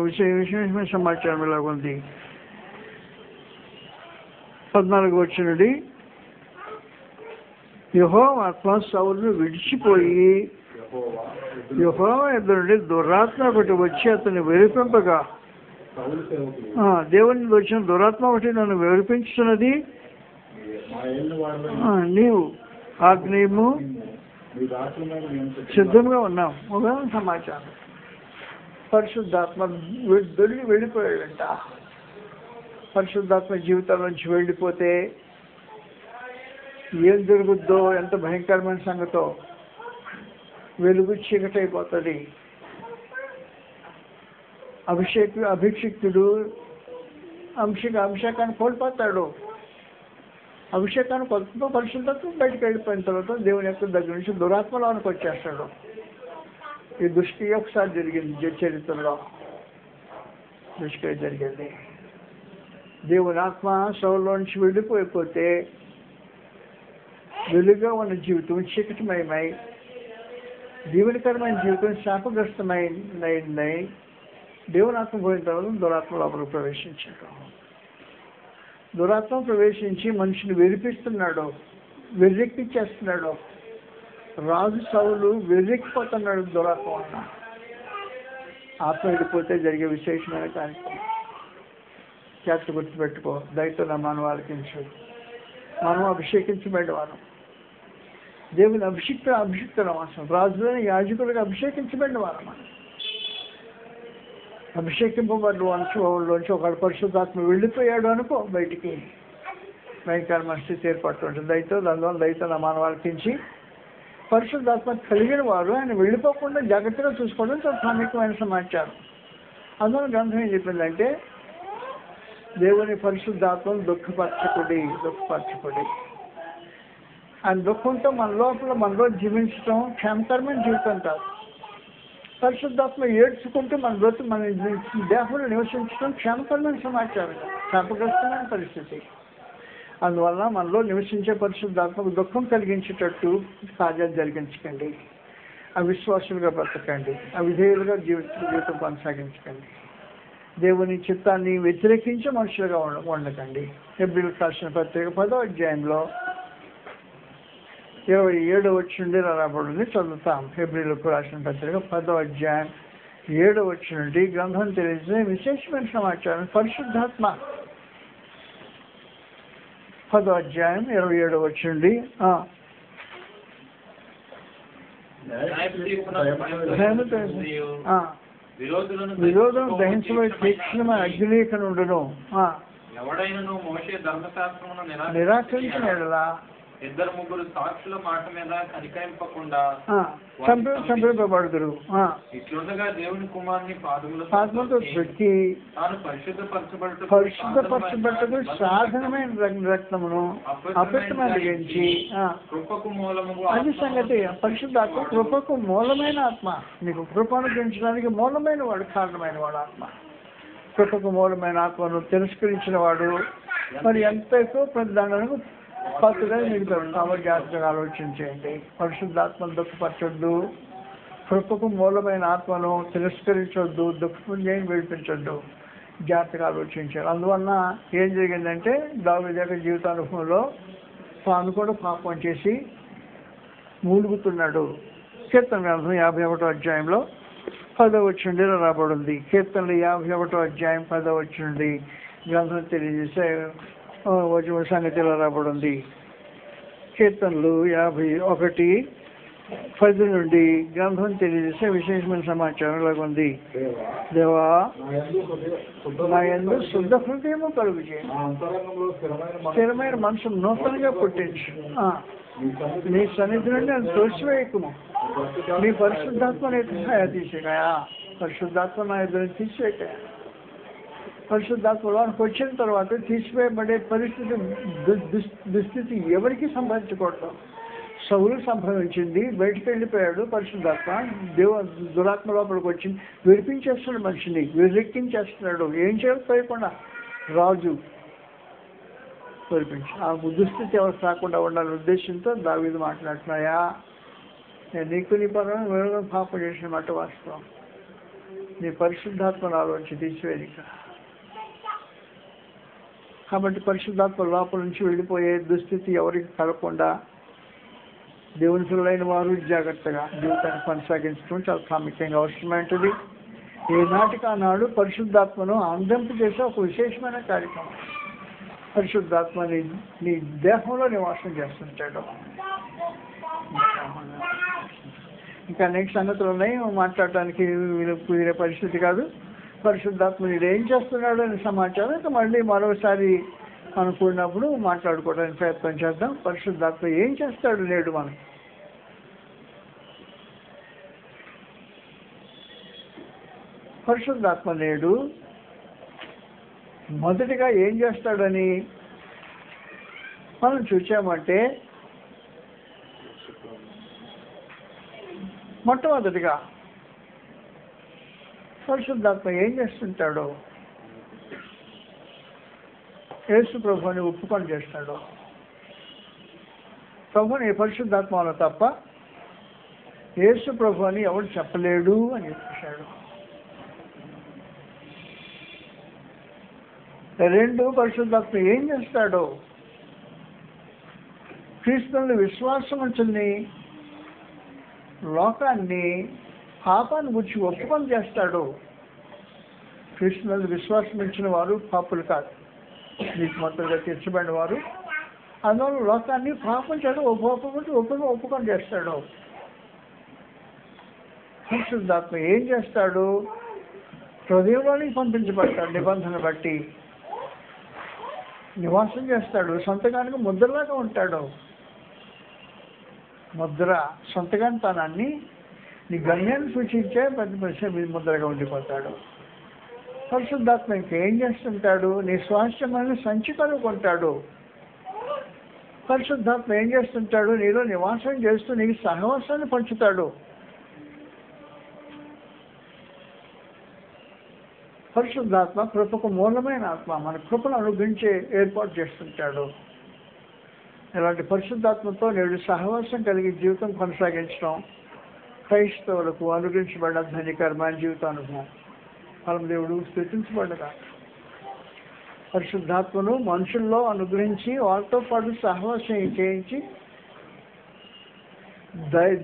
విశేషమైన సమాచారం ఇలాగ ఉంది. 14వ వచనం నుండి యెహోవా ఆత్మ సౌలును విడిచిపోయి యెహోవా ఎదురు నుండి దురాత్మ ఒకటి వచ్చి అతన్ని వెరిపింపగా, దేవుని వచ్చిన దురాత్మ ఒకటి నన్ను వెరిపించుతున్నది, నీవు ఆగ్నేయము సిద్ధంగా ఉన్నాం. ఒక సమాచారం. పరిశుద్ధాత్మ వెళ్ళిపోయాడంట. పరిశుద్ధాత్మ జీవితం నుంచి వెళ్ళిపోతే ఏం జరుగుద్దో, ఎంత భయంకరమైన సంగతో. వెలుగు చీకటైపోతుంది. అభిషిక్తుడు అభిషేకాన్ని కోల్పోతాడు. అభిషేకాన్ని కొత్త పరిశుద్ధత్వం బయటకు వెళ్ళిపోయిన తర్వాత దేవుని యొక్క దగ్గర నుంచి దురాత్మలోనికి వచ్చేస్తాడు. ఈ దృష్టి ఒకసారి జరిగింది చరిత్రలో. దృష్టి జరిగింది. దేవుని ఆత్మ సౌలులో నుంచి వెళ్ళిపోయిపోతే వెలుగుగా ఉన్న జీవితం చీకటిమయమై, దీవెనకరమైన జీవితం శాపగ్రస్తమైంది. దేవుని ఆత్మ పోయిన తర్వాత దురాత్మ లోపలికి ప్రవేశించాడు. దురాత్మ ప్రవేశించి మనిషిని వెరిపిస్తున్నాడు, వెర్రెక్కిచ్చేస్తున్నాడు. రాజు సౌలు వెర్రెక్కిపోతున్నాడు దురాత్మ వల్ల. ఆత్మ వెళ్ళిపోతే జరిగే విశేషమైన కార్యక్రమం. జాగ్రత్త గుర్తుపెట్టుకో. దయతో నా మనం ఆలకించు. మనం అభిషేకించబడిన వారు. దేవుని అభిషిక్తుల వాసం. రాజులని యాజకులుగా అభిషేకించబడిన వారు. మనం అభిషేకింపబడిలోంచి ఒకడు పరిశుద్ధాత్మ వెళ్ళిపోయాడు అనుకో, బయటికి భయంకరమైన స్థితి ఏర్పడుతుంటుంది. దయతో నా మనం ఆలకించి పరిశుద్ధాత్మ కలిగిన వారు ఆయన వెళ్ళిపోకుండా జాగ్రత్తగా చూసుకోవడం చాలా ప్రాముఖ్యమైన సమాచారం. అందులో గ్రంథం ఏం చెప్పిందంటే, దేవుని పరిశుద్ధాత్మను దుఃఖపరచకుడి. ఆయన దుఃఖంతో మనలో జీవించడం క్షేమకరమైన జీవితం కాదు. పరిశుద్ధాత్మ ఏడ్చుకుంటూ మన దేహంలో నివసించడం క్షేమకరమైన సమాచారం, శాపగ్రస్తమైన పరిస్థితి. అందువల్ల మనలో నివసించే పరిశుద్ధాత్మకు దుఃఖం కలిగించేటట్టు కార్యాలు జరిగించకండి. అవిశ్వాసులుగా బ్రతకండి. అవిధేయులుగా జీవితం కొనసాగించకండి. దేవుని చిత్తాన్ని వ్యతిరేకించే మనుషులుగా ఉండకండి. హెబ్రీయులకు రాసిన పత్రిక 10వ అధ్యాయంలో 27వ వచనం నుండి రాబడింది. చదువుతాం. హెబ్రీయులకు రాసిన పత్రిక 10వ అధ్యాయం 7వ వచనం నుండి గ్రంథం తెలియజేసే విశేషమైన సమాచారం. పరిశుద్ధాత్మ 10వ అధ్యాయం 27వ వచనం నుండి విరోధం దహించబడి తీక్షణమైన అగ్నిలేఖనుండును. ఎవడైనను మోషే ధర్మశాస్త్రమును నిరాకరించిన ఎడలా ఇద్దరు ముగ్గురు సాక్షుల మాట మీద కనికరింపకుండా చంపింపబడుదురు. ఇట్లుండగా దేవుని కుమారుని పాదములతో పెట్టి తాను పరిశుద్ధపరచబట్టకు సాధనమైన రక్తమును అపవిత్రమనిగించి కృపకు మూలము. అది సంగతి. పరిశుద్ధాత్మ కృపకు మూలమైన ఆత్మ. నీకు కృపను పెంచడానికి మూలమైన వాడు, కారణమైన వాడు ఆత్మ. కృపకు మూలమైన ఆత్మను తిరస్కరించిన వాడు మరి ఎంత ఎక్కువ ప్రతిదండనకు పట్టుగా మిగుతాడు. కాబట్టి జాగ్రత్తగా ఆలోచించేయండి. పరిశుద్ధాత్మను దుఃఖపరచొద్దు. కృపకు మూలమైన ఆత్మను తిరస్కరించొద్దు. దుఃఖం చేయని విడిపించొద్దు. జాగ్రత్తగా ఆలోచించారు. అందువలన ఏం జరిగిందంటే, దావీదు యొక్క జీవితానుభవంలో తాను కూడా పాపం చేసి మూలుగుతున్నాడు. కీర్తన గ్రంథం 51వ అధ్యాయంలో 10వ వచనం నుండి రాబడింది. కీర్తనలు 51వ అధ్యాయం 10వ వచనం నుండి గ్రంథం తెలియజేసే సంగతిలో రాబడింది. కీర్తనలు 51:10 నుండి గ్రంథం తెలియజేసే విశేషమైన సమాచారం లాగుంది. దేవా నా యందు శుద్ధ హృదయము కలుగు చేయి, స్థిరమైన మనసు నూతనంగా పుట్టించు. నీ సన్నిధి నుండి నన్ను తోసివేయకుము. నీ పరిశుద్ధాత్మ తీసేకాయా. పరిశుద్ధాత్మ నా ఎదురు తీసివేకాయా. పరిశుద్ధాత్మలోనికి వచ్చిన తర్వాత తీసివేయబడే పరిస్థితి దుస్థితి ఎవరికి సంభవించకూడదు. సౌలు సంభవించింది, బయటికి వెళ్ళిపోయాడు. పరిశుద్ధాత్మ దురాత్మ లోపలికి వచ్చింది, విడిపించేస్తున్నాడు, మనిషిని విరెక్కించేస్తున్నాడు. ఏం చేయకపోయకుండా రాజు విడిపించి ఆ దుస్థితి ఎవరు రాకుండా ఉండాలనే ఉద్దేశంతో దావీదు మాట్లాడుతున్నాయా, నేను నీకు నీ పరమైన విరోధం పాపం చేసిన మాట వాస్తవం, నీ పరిశుద్ధాత్మ నాలోంచి తీసివేదిక. కాబట్టి పరిశుద్ధాత్మ లోపల నుంచి వెళ్ళిపోయే దుస్థితి ఎవరికి కలగకుండా దేవుని పిల్లలైన వారు జాగ్రత్తగా జీవితాన్ని కొనసాగించడం చాలా ప్రాముఖ్యంగా అవసరమైనది. ఈనాటికి ఆనాడు పరిశుద్ధాత్మను ఆనందింప చేసే ఒక విశేషమైన కార్యక్రమం. పరిశుద్ధాత్మని నీ దేహంలో నివాసం చేస్తుంటాడు. ఇంకా అనేక సంగతులు ఉన్నాయి, మాట్లాడటానికి వీరే పరిస్థితి కాదు. పరిశుద్ధాత్మ నీడు ఏం చేస్తున్నాడు అనే సమాచారం ఇంకా మళ్ళీ మరోసారి అనుకున్నప్పుడు మాట్లాడుకోవడానికి ప్రయత్నం చేద్దాం. పరిశుద్ధాత్మ ఏం చేస్తాడు నేడు మనం? పరిశుద్ధాత్మ నేడు మొదటిగా ఏం చేస్తాడని మనం చూసామంటే, మొట్టమొదటిగా పరిశుద్ధాత్మ ఏం చేస్తుంటాడో, యేసు ప్రభుని ఒప్పుకొని చేస్తాడు. ప్రభుని పరిశుద్ధాత్మ వల్ల తప్ప యేసు ప్రభు అని ఎవరు చెప్పలేడు అని చెప్పేశాడు. రెండు, పరిశుద్ధాత్మ ఏం చేస్తాడో, క్రీస్తుని విశ్వాసముని లోకాన్ని పాపాన్ని గురించి ఒప్పుకొని చేస్తాడు. క్రీస్తుని విశ్వాసం ఇచ్చిన వారు పాపులు కాదు, నీతిమంతులుగా తీర్చబడిన వారు. అందువల్ల లోకాన్ని పాపం చేయడం ఒప్పుకొని చేస్తాడు. పరిశుద్ధాత్మ ఏం చేస్తాడు? హృదయంలోనికి పంపించబడతాడు, నిబంధన బట్టి నివాసం చేస్తాడు. సొంతగానికి ముద్రలాగా ఉంటాడు. ముద్ర సొంతగానితనాన్ని నీ గమ్యాన్ని సూచించే పెద్ద ముద్రగా ఉండిపోతాడు. పరిశుద్ధాత్మ ఇంకేం చేస్తుంటాడు? నీ స్వాస్థ్యమైన సంచి కనుక్కుంటాడు. పరిశుద్ధాత్మ ఏం చేస్తుంటాడు? నీలో నివాసం చేస్తూ నీకు సహవాసాన్ని పంచుతాడు. పరిశుద్ధాత్మ కృపకు మూలమైన ఆత్మ, మన కృపను అనుగ్రహించే ఏర్పాటు చేస్తుంటాడు. ఇలాంటి పరిశుద్ధాత్మతో నేడు సహవాసం కలిగి జీవితం కొనసాగించడం క్రైస్తవులకు అనుగ్రహించబడిన ధన్యకరమైన జీవితానుభవం. పరమదేవుడు స్తుతించబడగా పరిశుద్ధాత్మను మనుషుల్లో అనుగ్రహించి వాళ్ళతో పాటు సహవాసం చేయించి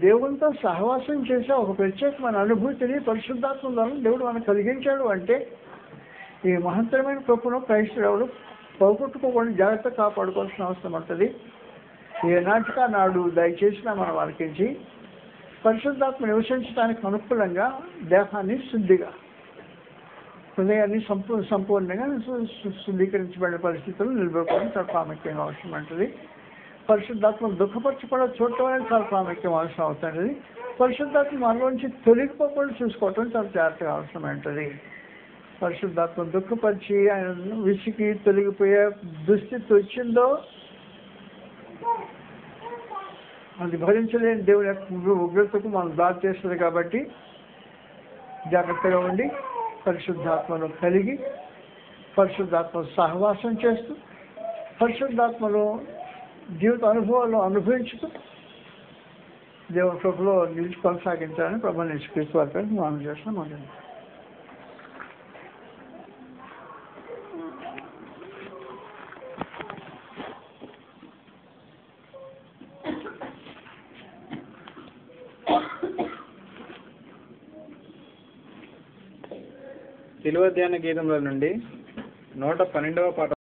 దేవునితో సహవాసం చేసే ఒక ప్రత్యేకమైన అనుభూతిని పరిశుద్ధాత్మ ద్వారా దేవుడు మనకు కలిగించాడు. అంటే ఈ మహత్తరమైన కృపను క్రైస్తవుడు పోగొట్టుకోకుండా జాగ్రత్త కాపాడుకోవాల్సిన అవసరం ఉంటుంది. ఏనాటికా నాడు దయచేసిన మనం వారికించి పరిశుద్ధాత్మ నివసించడానికి అనుకూలంగా దేహాన్ని శుద్ధిగా, హృదయాన్ని సంపూర్ణంగా శుద్ధీకరించబడిన పరిస్థితులు నిలబెట్టుకోవడం చాలా ప్రాముఖ్యంగా అవసరం ఉంటుంది. పరిశుద్ధాత్మ దుఃఖపరచకుండా చూడటం అనేది చాలా ప్రాముఖ్యం అవసరం అవుతుంది. పరిశుద్ధాత్మ మనలోంచి తొలగిపోకుండా చూసుకోవటం చాలా జాగ్రత్తగా అవసరమైంటుంది. పరిశుద్ధాత్మ దుఃఖపరిచి ఆయన విసికి తొలగిపోయే దుస్థితి వచ్చిందో అది భరించలేని దేవుని యొక్క ఉగ్రతకు మనం దారి చేస్తుంది. కాబట్టి జాగ్రత్తగా ఉండి పరిశుద్ధాత్మను కలిగి పరిశుద్ధాత్మ సహవాసం చేస్తూ పరిశుద్ధాత్మలో జీవిత అనుభవాలు అనుభవించుతూ దేవుని కృపలో నిలిచి కొనసాగించాలని ప్రభువుని యేసుక్రీస్తు వారి పేరు మనం చేస్తున్నాం. శిలువ ధ్యాన గీతముల నుండి 112వ పాట.